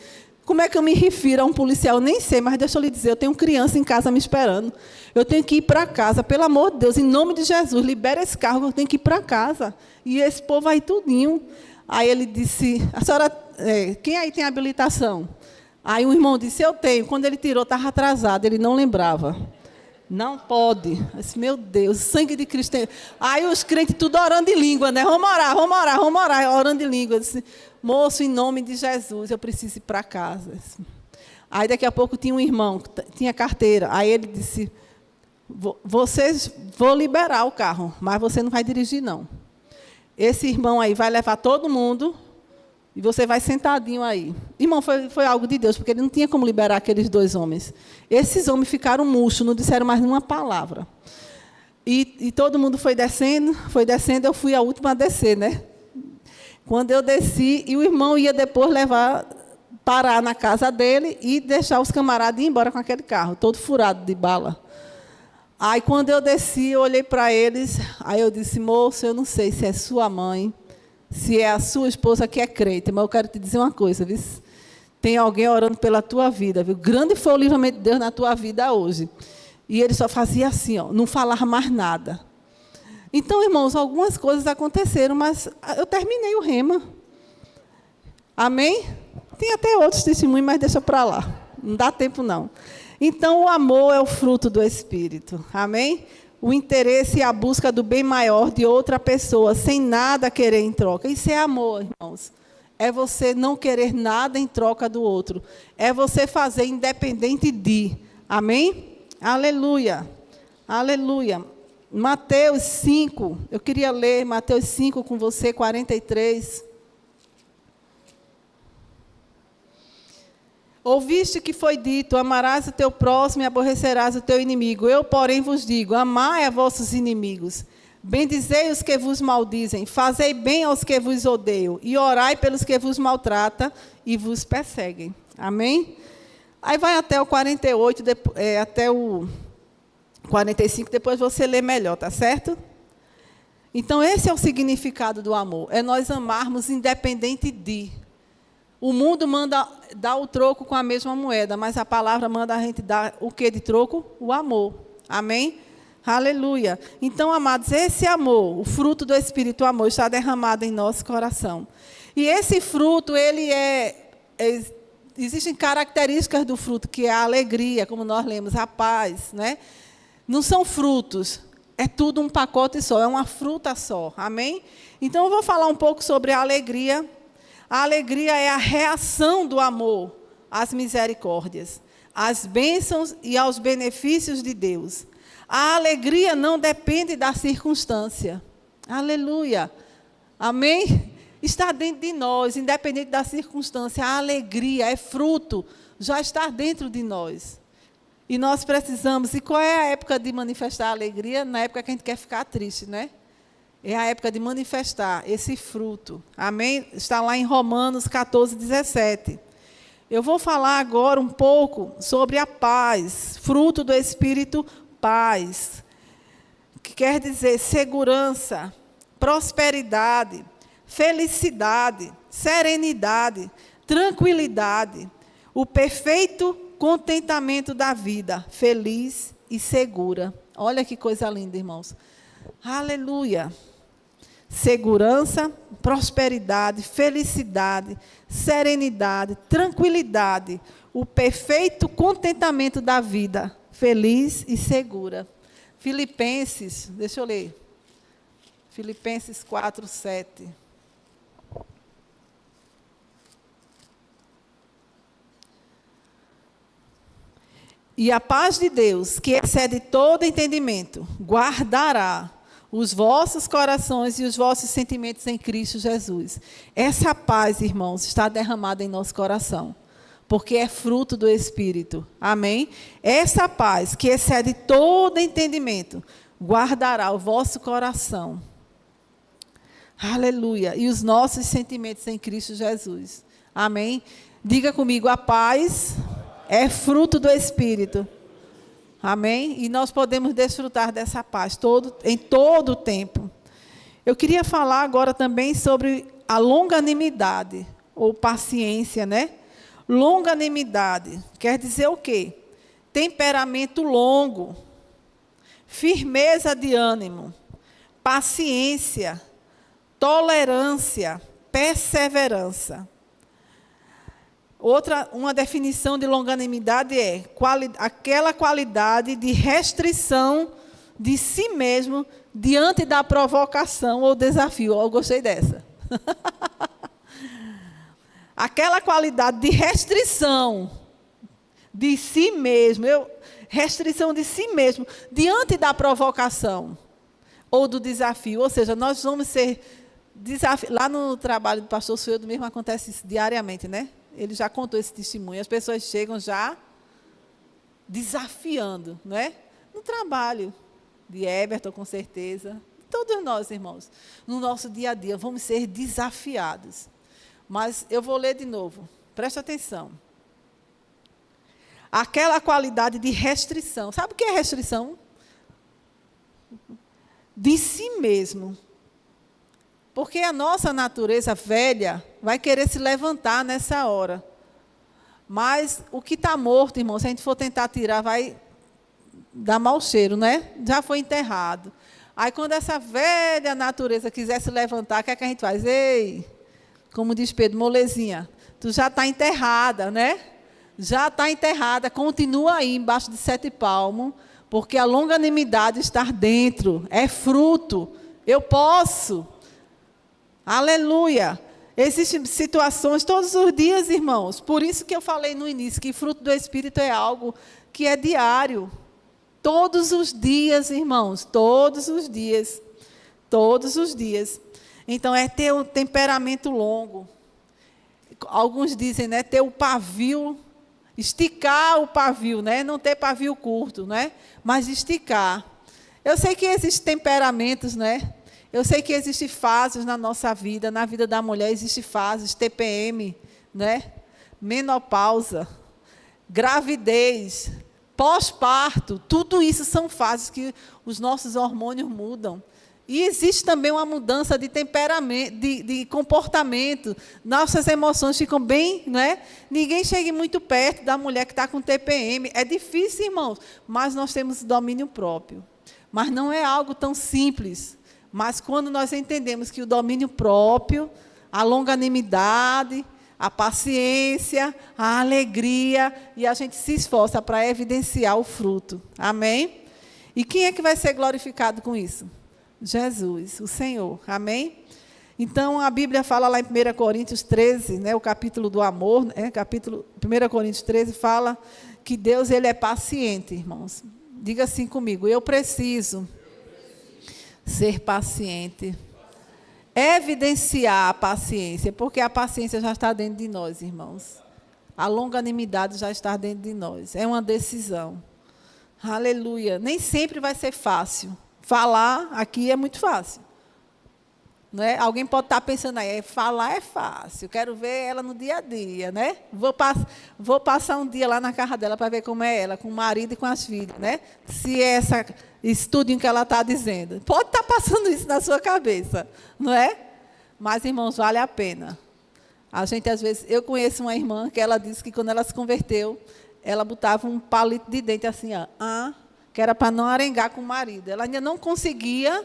como é que eu me refiro a um policial? Eu nem sei, mas deixa eu lhe dizer, eu tenho criança em casa me esperando. Eu tenho que ir para casa, pelo amor de Deus, em nome de Jesus, libera esse carro, eu tenho que ir para casa. E esse povo aí tudinho. Aí ele disse, a senhora, quem aí tem habilitação? Aí o irmão disse, eu tenho. Quando ele tirou, estava atrasado, ele não lembrava. Não pode. Eu disse, meu Deus, sangue de Cristo. Aí os crentes tudo orando em língua, né? Vamos orar, vamos orar, vamos orar, orando em língua. Eu disse, moço, em nome de Jesus, eu preciso ir para casa. Aí daqui a pouco tinha um irmão, que tinha carteira. Aí ele disse, vou liberar o carro, mas você não vai dirigir, não. Esse irmão aí vai levar todo mundo e você vai sentadinho aí. Irmão, foi algo de Deus, porque ele não tinha como liberar aqueles 2 homens. Esses homens ficaram murchos, não disseram mais nenhuma palavra. E todo mundo foi descendo, eu fui a última a descer, né? Quando eu desci, e o irmão ia depois parar na casa dele e deixar os camaradas ir embora com aquele carro, todo furado de bala. Aí, quando eu desci, eu olhei para eles, aí eu disse, moço, eu não sei se é sua mãe, se é a sua esposa que é crente, mas eu quero te dizer uma coisa, viu? Tem alguém orando pela tua vida, viu? Grande foi o livramento de Deus na tua vida hoje. E ele só fazia assim, ó, não falava mais nada. Então, irmãos, algumas coisas aconteceram, mas eu terminei o rema. Amém? Tem até outros testemunhos, mas deixa para lá. Não dá tempo, não. Então, o amor é o fruto do Espírito. Amém? O interesse e a busca do bem maior de outra pessoa, sem nada querer em troca. Isso é amor, irmãos. É você não querer nada em troca do outro. É você fazer independente de. Amém? Aleluia. Aleluia. Mateus 5. Eu queria ler Mateus 5 com você, 43. Ouviste que foi dito, amarás o teu próximo e aborrecerás o teu inimigo. Eu, porém, vos digo, amai a vossos inimigos. Bendizei os que vos maldizem, fazei bem aos que vos odeiam, e orai pelos que vos maltratam e vos perseguem. Amém? Aí vai até o 48, até o 45, depois você lê melhor, tá certo? Então, esse é o significado do amor. É nós amarmos independente de. O mundo manda dar o troco com a mesma moeda, mas a palavra manda a gente dar o que de troco? O amor. Amém? Aleluia. Então, amados, esse amor, o fruto do Espírito, o amor, está derramado em nosso coração. E esse fruto, existem características do fruto, que é a alegria, como nós lemos, a paz, né? Não são frutos, é tudo um pacote só, é uma fruta só. Amém? Então, eu vou falar um pouco sobre a alegria. A alegria é a reação do amor às misericórdias, às bênçãos e aos benefícios de Deus. A alegria não depende da circunstância. Aleluia. Amém? Está dentro de nós, independente da circunstância. A alegria é fruto, já está dentro de nós. E nós precisamos. E qual é a época de manifestar a alegria? Na época que a gente quer ficar triste, né? É a época de manifestar esse fruto. Amém? Está lá em Romanos 14, 17. Eu vou falar agora um pouco sobre a paz, fruto do Espírito, paz, que quer dizer segurança, prosperidade, felicidade, serenidade, tranquilidade, o perfeito contentamento da vida, feliz e segura. Olha que coisa linda, irmãos. Aleluia. Segurança, prosperidade, felicidade, serenidade, tranquilidade, o perfeito contentamento da vida, feliz e segura. Filipenses, deixa eu ler. Filipenses 4, 7. E a paz de Deus, que excede todo entendimento, guardará os vossos corações e os vossos sentimentos em Cristo Jesus. Essa paz, irmãos, está derramada em nosso coração, porque é fruto do Espírito. Amém? Essa paz, que excede todo entendimento, guardará o vosso coração. Aleluia. E os nossos sentimentos em Cristo Jesus. Amém? Diga comigo, a paz é fruto do Espírito. Amém? E nós podemos desfrutar dessa paz em todo o tempo. Eu queria falar agora também sobre a longanimidade, ou paciência, né? Longanimidade quer dizer o quê? Temperamento longo, firmeza de ânimo, paciência, tolerância, perseverança. Uma definição de longanimidade é aquela qualidade de restrição de si mesmo diante da provocação ou desafio. Eu gostei dessa. Aquela qualidade de restrição de si mesmo, restrição de si mesmo diante da provocação ou do desafio. Ou seja, nós vamos ser desafiados. Lá no trabalho do pastor Sueldo mesmo acontece isso diariamente, né? Ele já contou esse testemunho. As pessoas chegam já desafiando, não é? No trabalho de Everton, com certeza. Todos nós, irmãos, no nosso dia a dia, vamos ser desafiados. Mas eu vou ler de novo. Presta atenção. Aquela qualidade de restrição. Sabe o que é restrição? De si mesmo. Porque a nossa natureza velha vai querer se levantar nessa hora. Mas o que está morto, irmão, se a gente for tentar tirar, vai dar mau cheiro, né? Já foi enterrado. Aí, quando essa velha natureza quiser se levantar, o que é que a gente faz? Ei, como diz Pedro, molezinha, tu já está enterrada, né? Já está enterrada, continua aí, embaixo de 7 palmos, porque a longanimidade está dentro, é fruto. Eu posso. Aleluia! Existem situações todos os dias, irmãos. Por isso que eu falei no início que fruto do Espírito é algo que é diário. Todos os dias, irmãos. Todos os dias. Todos os dias. Então, é ter um temperamento longo. Alguns dizem, né? Ter o pavio, esticar o pavio, né? Não ter pavio curto, né? Mas esticar. Eu sei que existem temperamentos, né? Eu sei que existem fases na nossa vida, na vida da mulher existem fases, TPM, né? Menopausa, gravidez, pós-parto, tudo isso são fases que os nossos hormônios mudam. E existe também uma mudança de temperamento, de comportamento, nossas emoções ficam bem, né? Ninguém chega muito perto da mulher que está com TPM. É difícil, irmãos, mas nós temos domínio próprio. Mas não é algo tão simples. Mas quando nós entendemos que o domínio próprio, a longanimidade, a paciência, a alegria, e a gente se esforça para evidenciar o fruto. Amém? E quem é que vai ser glorificado com isso? Jesus, o Senhor. Amém? Então, a Bíblia fala lá em 1 Coríntios 13, né, o capítulo do amor, 1 Coríntios 13 fala que Deus ele é paciente, irmãos. Diga assim comigo, eu preciso ser paciente, evidenciar a paciência, porque a paciência já está dentro de nós, irmãos. A longanimidade já está dentro de nós. É uma decisão. Aleluia. Nem sempre vai ser fácil. Falar aqui é muito fácil. Não é? Alguém pode estar pensando aí, falar é fácil, quero ver ela no dia a dia, né? Vou passar um dia lá na casa dela para ver como é ela, com o marido e com as filhas, né? Se é esse tudinho que ela está dizendo. Pode estar passando isso na sua cabeça, não é? Mas, irmãos, vale a pena. A gente, às vezes, eu conheço uma irmã que ela disse que quando ela se converteu, ela botava um palito de dente assim, ó, que era para não arengar com o marido. Ela ainda não conseguia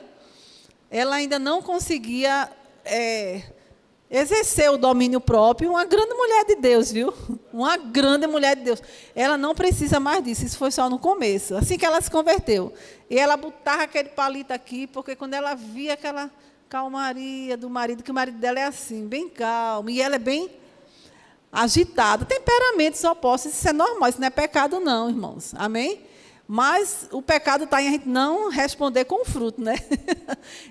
exercer o domínio próprio. Uma grande mulher de Deus, viu? Uma grande mulher de Deus. Ela não precisa mais disso, isso foi só no começo, assim que ela se converteu. E ela botava aquele palito aqui, porque quando ela via aquela calmaria do marido, que o marido dela é assim, bem calmo, e ela é bem agitada. Temperamentos opostos, isso é normal, isso não é pecado não, irmãos. Amém? Mas o pecado está em a gente não responder com fruto, né?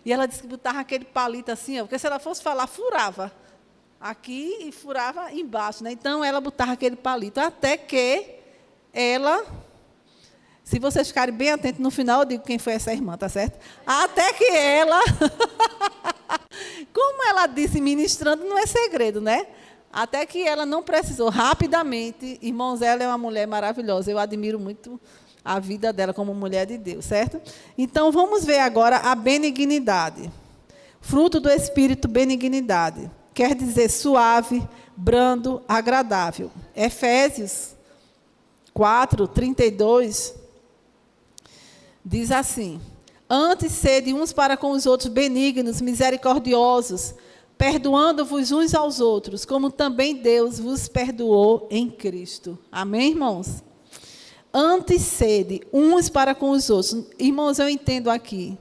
E ela disse que botava aquele palito assim, porque se ela fosse falar, furava aqui e furava embaixo, né? Então, ela botava aquele palito, até que ela, se vocês ficarem bem atentos, no final eu digo quem foi essa irmã, tá certo? Até que ela, como ela disse, ministrando, não é segredo, né? Até que ela não precisou, rapidamente, irmãos, ela é uma mulher maravilhosa, eu admiro muito a vida dela como mulher de Deus, certo? Então, vamos ver agora a benignidade. Fruto do Espírito, benignidade. quer dizer suave, brando, agradável. Efésios 4:32 diz assim: antes sede uns para com os outros benignos, misericordiosos, perdoando-vos uns aos outros, como também Deus vos perdoou em Cristo. Amém, irmãos? Antes sede uns para com os outros. Irmãos, eu entendo aqui.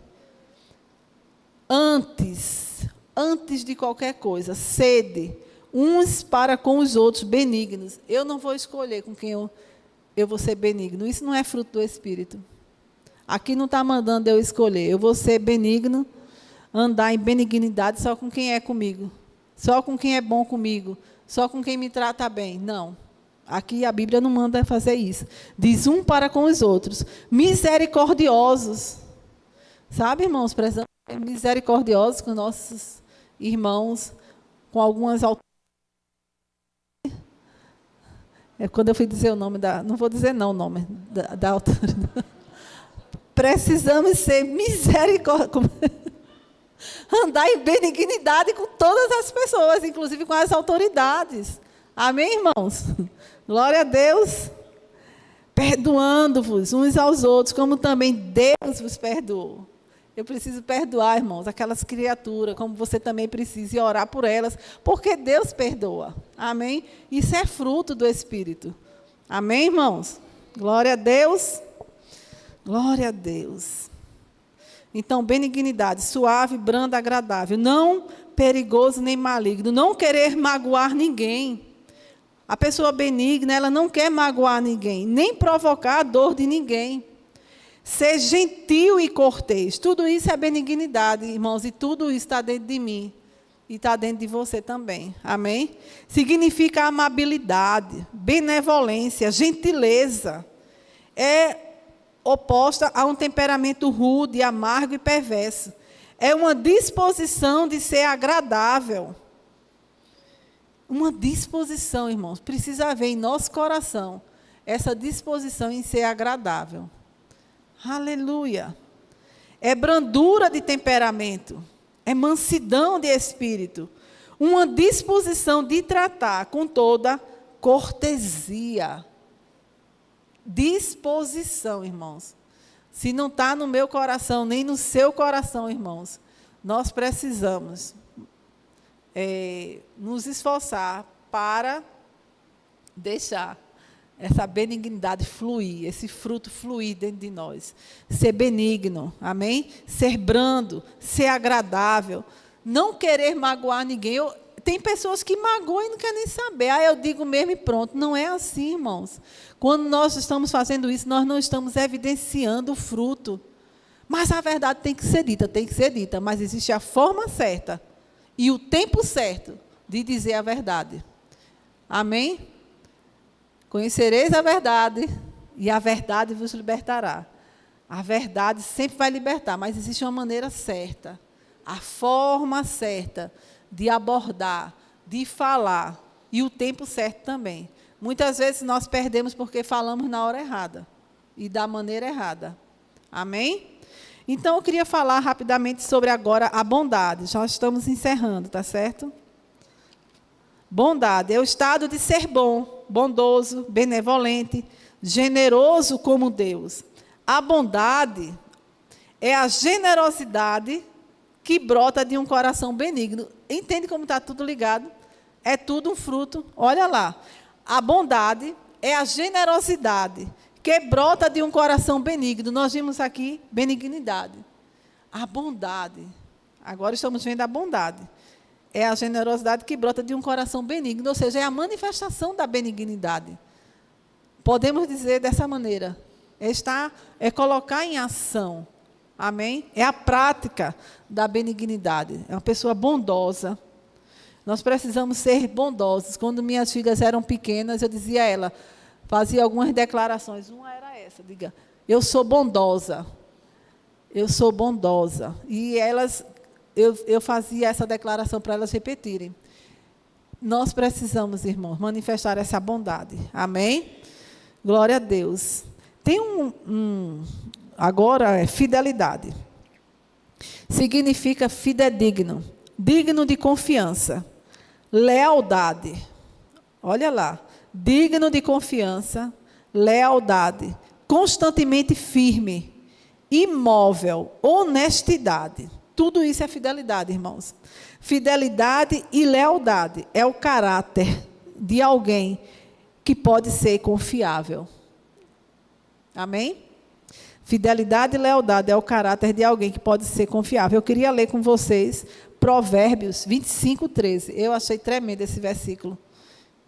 Antes de qualquer coisa, sede uns para com os outros benignos. Eu não vou escolher com quem eu vou ser benigno. Isso não é fruto do Espírito. Aqui não está mandando eu escolher. Eu vou ser benigno, andar em benignidade só com quem é comigo. Só com quem é bom comigo. Só com quem me trata bem. Não. Aqui a Bíblia não manda fazer isso. Diz um para com os outros. Misericordiosos. Sabe, irmãos, precisamos ser misericordiosos com nossos irmãos, com algumas autoridades. Quando eu fui dizer o nome da... Não vou dizer não o nome da autoridade. Precisamos ser misericordiosos. Andar em benignidade com todas as pessoas, inclusive com as autoridades. Amém, irmãos? Glória a Deus. Perdoando-vos uns aos outros, como também Deus vos perdoou. Eu preciso perdoar, irmãos, aquelas criaturas, como você também precisa, e orar por elas, porque Deus perdoa. Amém? Isso é fruto do Espírito. Amém, irmãos? Glória a Deus. Glória a Deus. Então, benignidade, suave, branda, agradável, não perigoso nem maligno, não querer magoar ninguém. A pessoa benigna, ela não quer magoar ninguém, nem provocar a dor de ninguém. Ser gentil e cortês, tudo isso é benignidade, irmãos, e tudo isso está dentro de mim, e está dentro de você também, amém? Significa amabilidade, benevolência, gentileza, é oposta a um temperamento rude, amargo e perverso. É uma disposição de ser agradável. Uma disposição, irmãos, precisa haver em nosso coração essa disposição em ser agradável. Aleluia. É brandura de temperamento, é mansidão de espírito, uma disposição de tratar com toda cortesia. Disposição, irmãos. Se não está no meu coração, nem no seu coração, irmãos, nós precisamos nos esforçar para deixar essa benignidade fluir, esse fruto fluir dentro de nós. Ser benigno, amém? Ser brando, ser agradável, não querer magoar ninguém. Tem pessoas que magoam e não querem nem saber. Eu digo mesmo e pronto. Não é assim, irmãos. Quando nós estamos fazendo isso, nós não estamos evidenciando o fruto. Mas a verdade tem que ser dita, mas existe a forma certa e o tempo certo de dizer a verdade. Amém? Conhecereis a verdade, e a verdade vos libertará. A verdade sempre vai libertar, mas existe uma maneira certa, a forma certa de abordar, de falar, e o tempo certo também. Muitas vezes nós perdemos porque falamos na hora errada, e da maneira errada. Amém? Então, eu queria falar rapidamente sobre agora a bondade. Já estamos encerrando, tá certo? Bondade é o estado de ser bom, bondoso, benevolente, generoso como Deus. A bondade é a generosidade que brota de um coração benigno. Entende como está tudo ligado? É tudo um fruto. Olha lá. A bondade é a generosidade que brota de um coração benigno. Nós vimos aqui benignidade. A bondade. Agora estamos vendo a bondade. É a generosidade que brota de um coração benigno, ou seja, é a manifestação da benignidade. Podemos dizer dessa maneira. É colocar em ação. Amém? É a prática da benignidade. É uma pessoa bondosa. Nós precisamos ser bondosos. Quando minhas filhas eram pequenas, eu dizia a ela, fazia algumas declarações. Uma era essa, diga, eu sou bondosa. Eu sou bondosa. E elas... Eu fazia essa declaração para elas repetirem. Nós precisamos, irmãos, manifestar essa bondade. Amém? Glória a Deus. Tem agora é fidelidade. Significa fidedigno, digno de confiança, lealdade. Olha lá. Digno de confiança, lealdade, constantemente firme, imóvel, honestidade. Tudo isso é fidelidade, irmãos. Fidelidade e lealdade é o caráter de alguém que pode ser confiável. Amém? Fidelidade e lealdade é o caráter de alguém que pode ser confiável. Eu queria ler com vocês Provérbios 25:13. Eu achei tremendo esse versículo.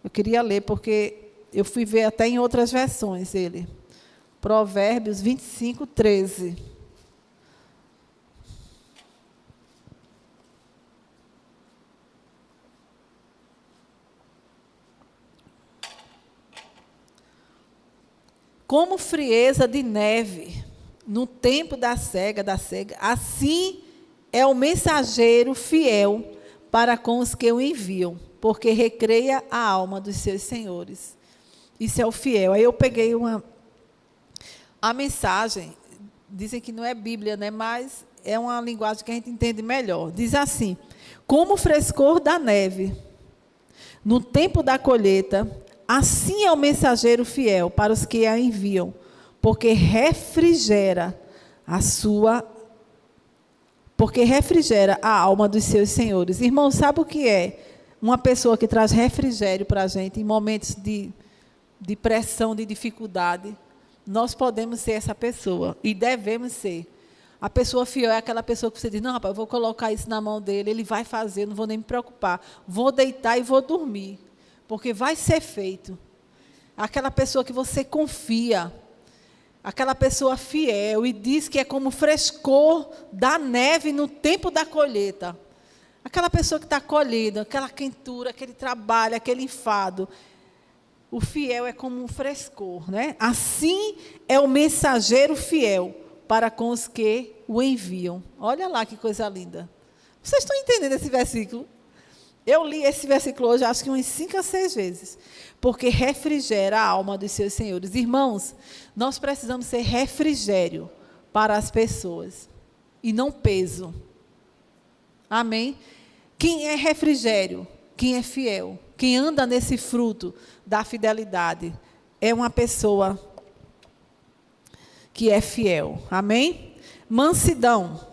Eu queria ler porque eu fui ver até em outras versões ele. Provérbios 25:13. Como frieza de neve no tempo da cega, assim é o mensageiro fiel para com os que o enviam, porque recreia a alma dos seus senhores. Isso é o fiel. Aí eu peguei a mensagem, dizem que não é Bíblia, né? Mas é uma linguagem que a gente entende melhor. Diz assim: como o frescor da neve no tempo da colheita, assim é o mensageiro fiel para os que a enviam, porque refrigera a alma dos seus senhores. Irmão, sabe o que é uma pessoa que traz refrigério para a gente em momentos de pressão, de dificuldade? Nós podemos ser essa pessoa e devemos ser. A pessoa fiel é aquela pessoa que você diz: não, rapaz, eu vou colocar isso na mão dele, ele vai fazer, não vou nem me preocupar, vou deitar e vou dormir, porque vai ser feito. Aquela pessoa que você confia, aquela pessoa fiel, e diz que é como o frescor da neve no tempo da colheita. Aquela pessoa que está colhendo, aquela quentura, aquele trabalho, aquele enfado. O fiel é como um frescor, né? Assim é o mensageiro fiel para com os que o enviam. Olha lá que coisa linda. Vocês estão entendendo esse versículo? Eu li esse versículo hoje, acho que umas 5 a 6 vezes. Porque refrigera a alma dos seus senhores. Irmãos, nós precisamos ser refrigério para as pessoas e não peso. Amém? Quem é refrigério? Quem é fiel? Quem anda nesse fruto da fidelidade é uma pessoa que é fiel. Amém? Mansidão.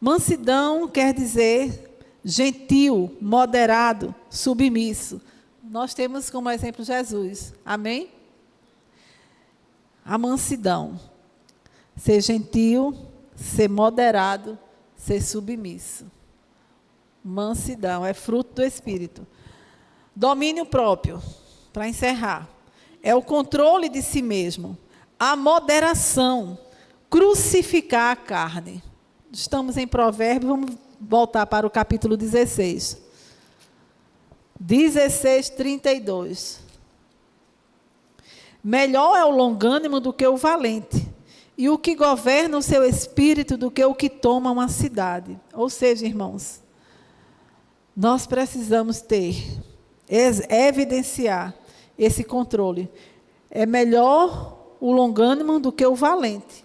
Mansidão quer dizer gentil, moderado, submisso. Nós temos como exemplo Jesus. Amém? A mansidão. Ser gentil, ser moderado, ser submisso. Mansidão é fruto do Espírito. Domínio próprio, para encerrar, é o controle de si mesmo, a moderação, crucificar a carne. Estamos em Provérbios, vamos voltar para o capítulo 16. 16:32. Melhor é o longânimo do que o valente, e o que governa o seu espírito do que o que toma uma cidade. Ou seja, irmãos, nós precisamos evidenciar esse controle. É melhor o longânimo do que o valente.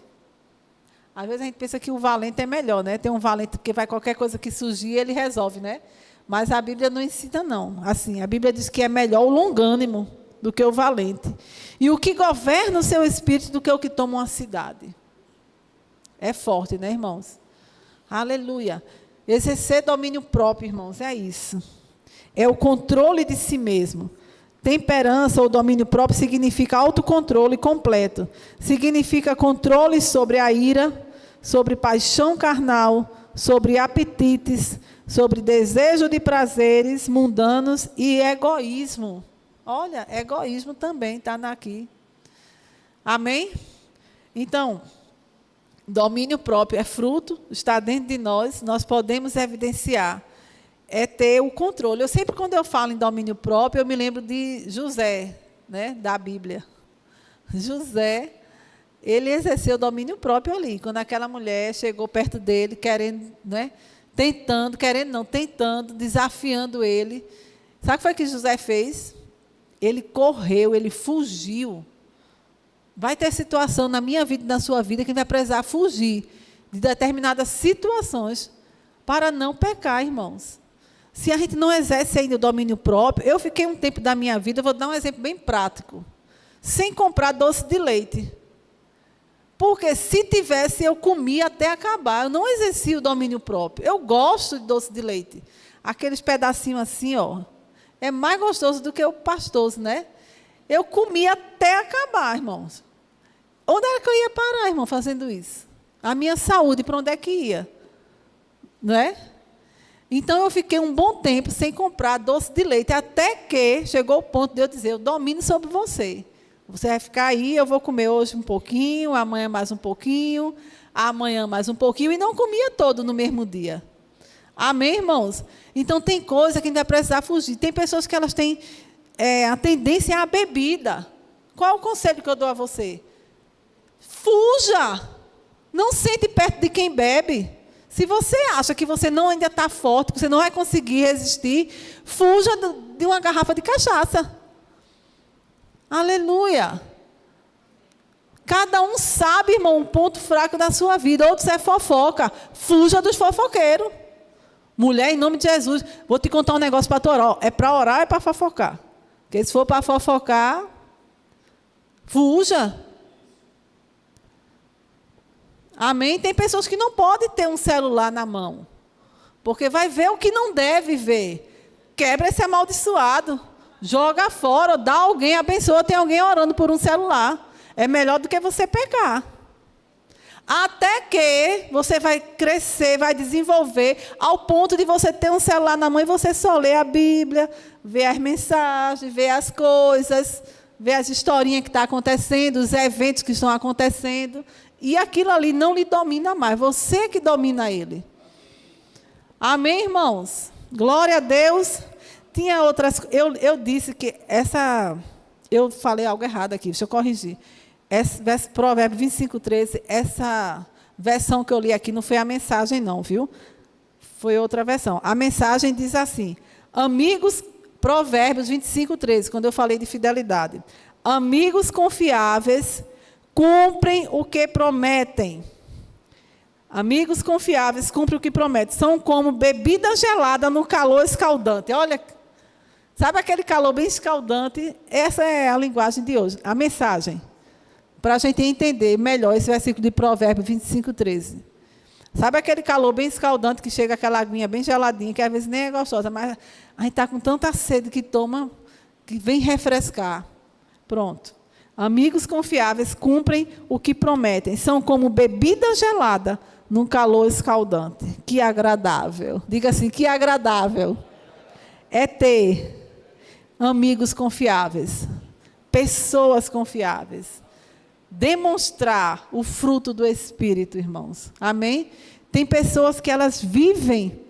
Às vezes a gente pensa que o valente é melhor, né? Tem um valente que vai qualquer coisa que surgir, ele resolve, né? Mas a Bíblia não ensina, não. Assim, a Bíblia diz que é melhor o longânimo do que o valente. E o que governa o seu espírito do que o que toma uma cidade. É forte, né, irmãos? Aleluia. Exercer domínio próprio, irmãos, é isso. É o controle de si mesmo. Temperança ou domínio próprio significa autocontrole completo. Significa controle sobre a ira, sobre paixão carnal, sobre apetites, sobre desejo de prazeres mundanos e egoísmo. Olha, egoísmo também está aqui. Amém? Então, domínio próprio é fruto, está dentro de nós, nós podemos evidenciar. É ter o controle. Eu sempre, quando eu falo em domínio próprio, eu me lembro de José, né, da Bíblia. José, ele exerceu domínio próprio ali, quando aquela mulher chegou perto dele, querendo, né, tentando, desafiando ele. Sabe o que foi que José fez? Ele correu, ele fugiu. Vai ter situação na minha vida e na sua vida que vai precisar fugir de determinadas situações para não pecar, irmãos. Se a gente não exerce ainda o domínio próprio, eu fiquei um tempo da minha vida, eu vou dar um exemplo bem prático, sem comprar doce de leite. Porque se tivesse, eu comia até acabar. Eu não exercia o domínio próprio. Eu gosto de doce de leite. Aqueles pedacinhos assim, ó, é mais gostoso do que o pastoso, né? Eu comia até acabar, irmãos. Onde era que eu ia parar, irmão, fazendo isso? A minha saúde, para onde é que ia? Não é? Então, eu fiquei um bom tempo sem comprar doce de leite, até que chegou o ponto de eu dizer, eu domino sobre você. Você vai ficar aí, eu vou comer hoje um pouquinho, amanhã mais um pouquinho, amanhã mais um pouquinho, e não comia todo no mesmo dia. Amém, irmãos? Então, tem coisa que a gente vai precisar fugir. Tem pessoas que elas têm a tendência à bebida. Qual é o conselho que eu dou a você? Fuja! Não sente perto de quem bebe. Se você acha que você não ainda está forte, que você não vai conseguir resistir, fuja de uma garrafa de cachaça. Aleluia! Cada um sabe, irmão, um ponto fraco da sua vida. Outros é fofoca. Fuja dos fofoqueiros. Mulher, em nome de Jesus, vou te contar um negócio para tu orar. É para orar ou é para fofocar? Porque se for para fofocar, fuja. Amém? Tem pessoas que não podem ter um celular na mão, porque vai ver o que não deve ver. Quebra esse amaldiçoado. Joga fora, dá alguém, abençoa, tem alguém orando por um celular. É melhor do que você pegar. Até que você vai crescer, vai desenvolver, ao ponto de você ter um celular na mão e você só lê a Bíblia, vê as mensagens, vê as coisas, vê as historinhas que estão acontecendo, os eventos que estão acontecendo, e aquilo ali não lhe domina mais, você que domina ele. Amém, irmãos? Glória a Deus. Tinha outras... Eu disse que essa... Eu falei algo errado aqui, deixa eu corrigir. Provérbio 25, 13, essa versão que eu li aqui não foi a mensagem não, viu? Foi outra versão. A mensagem diz assim, amigos, Provérbios 25, 13, quando eu falei de fidelidade. Amigos confiáveis cumprem o que prometem. Amigos confiáveis cumprem o que prometem. São como bebida gelada no calor escaldante. Olha, sabe aquele calor bem escaldante? Essa é a linguagem de hoje, a mensagem. Para a gente entender melhor esse versículo de Provérbios 25, 13. Sabe aquele calor bem escaldante que chega aquela aguinha bem geladinha, que às vezes nem é gostosa, mas a gente está com tanta sede que toma, que vem refrescar. Pronto. Amigos confiáveis cumprem o que prometem. São como bebida gelada num calor escaldante. Que agradável. Diga assim, que agradável é ter amigos confiáveis, pessoas confiáveis. Demonstrar o fruto do Espírito, irmãos. Amém? Tem pessoas que elas vivem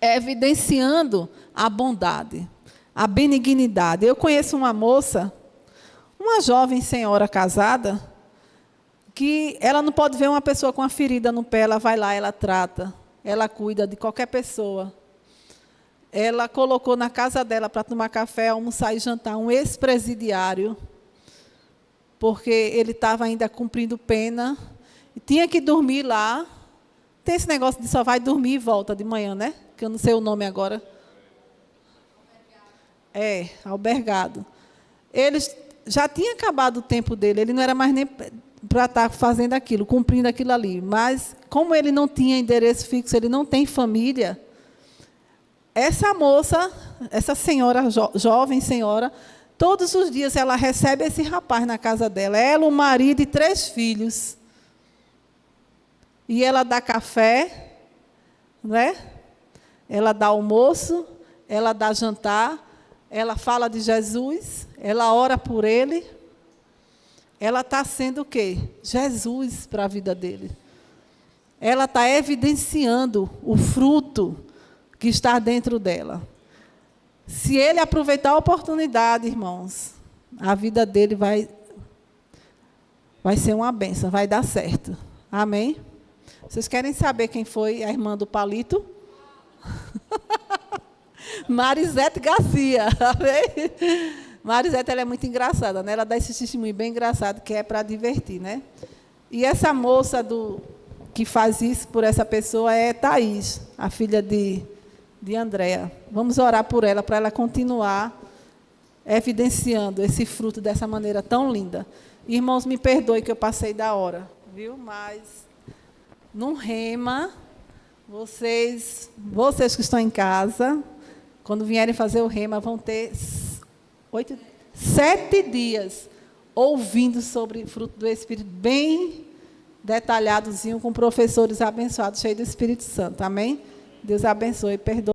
evidenciando a bondade, a benignidade. Eu conheço uma moça, uma jovem senhora casada, que ela não pode ver uma pessoa com uma ferida no pé, ela vai lá, ela trata, ela cuida de qualquer pessoa. Ela colocou na casa dela para tomar café, almoçar e jantar um ex-presidiário, porque ele estava ainda cumprindo pena, e tinha que dormir lá. Tem esse negócio de só vai dormir e volta de manhã, né? Que eu não sei o nome agora. Albergado. Ele já tinha acabado o tempo dele, ele não era mais nem para estar fazendo aquilo, cumprindo aquilo ali. Mas, como ele não tinha endereço fixo, ele não tem família, essa moça, essa senhora, jovem senhora, todos os dias ela recebe esse rapaz na casa dela. Ela, o marido e 3 filhos. E ela dá café, né? Ela dá almoço, ela dá jantar, ela fala de Jesus, ela ora por ele. Ela está sendo o quê? Jesus para a vida dele. Ela está evidenciando o fruto que está dentro dela. Se ele aproveitar a oportunidade, irmãos, a vida dele vai ser uma bênção, vai dar certo. Amém? Vocês querem saber quem foi a irmã do palito? Marisete Garcia. Amém? Marisete, ela é muito engraçada, né? Ela dá esse testemunho bem engraçado, que é para divertir, né? E essa moça que faz isso por essa pessoa é Thaís, a filha de de Andréa. Vamos orar por ela, para ela continuar evidenciando esse fruto dessa maneira tão linda. Irmãos, me perdoe que eu passei da hora, viu? Mas, no rema, vocês que estão em casa, quando vierem fazer o rema, vão ter 7 dias ouvindo sobre o fruto do Espírito, bem detalhadozinho, com professores abençoados, cheios do Espírito Santo. Amém? Deus abençoe, perdoe.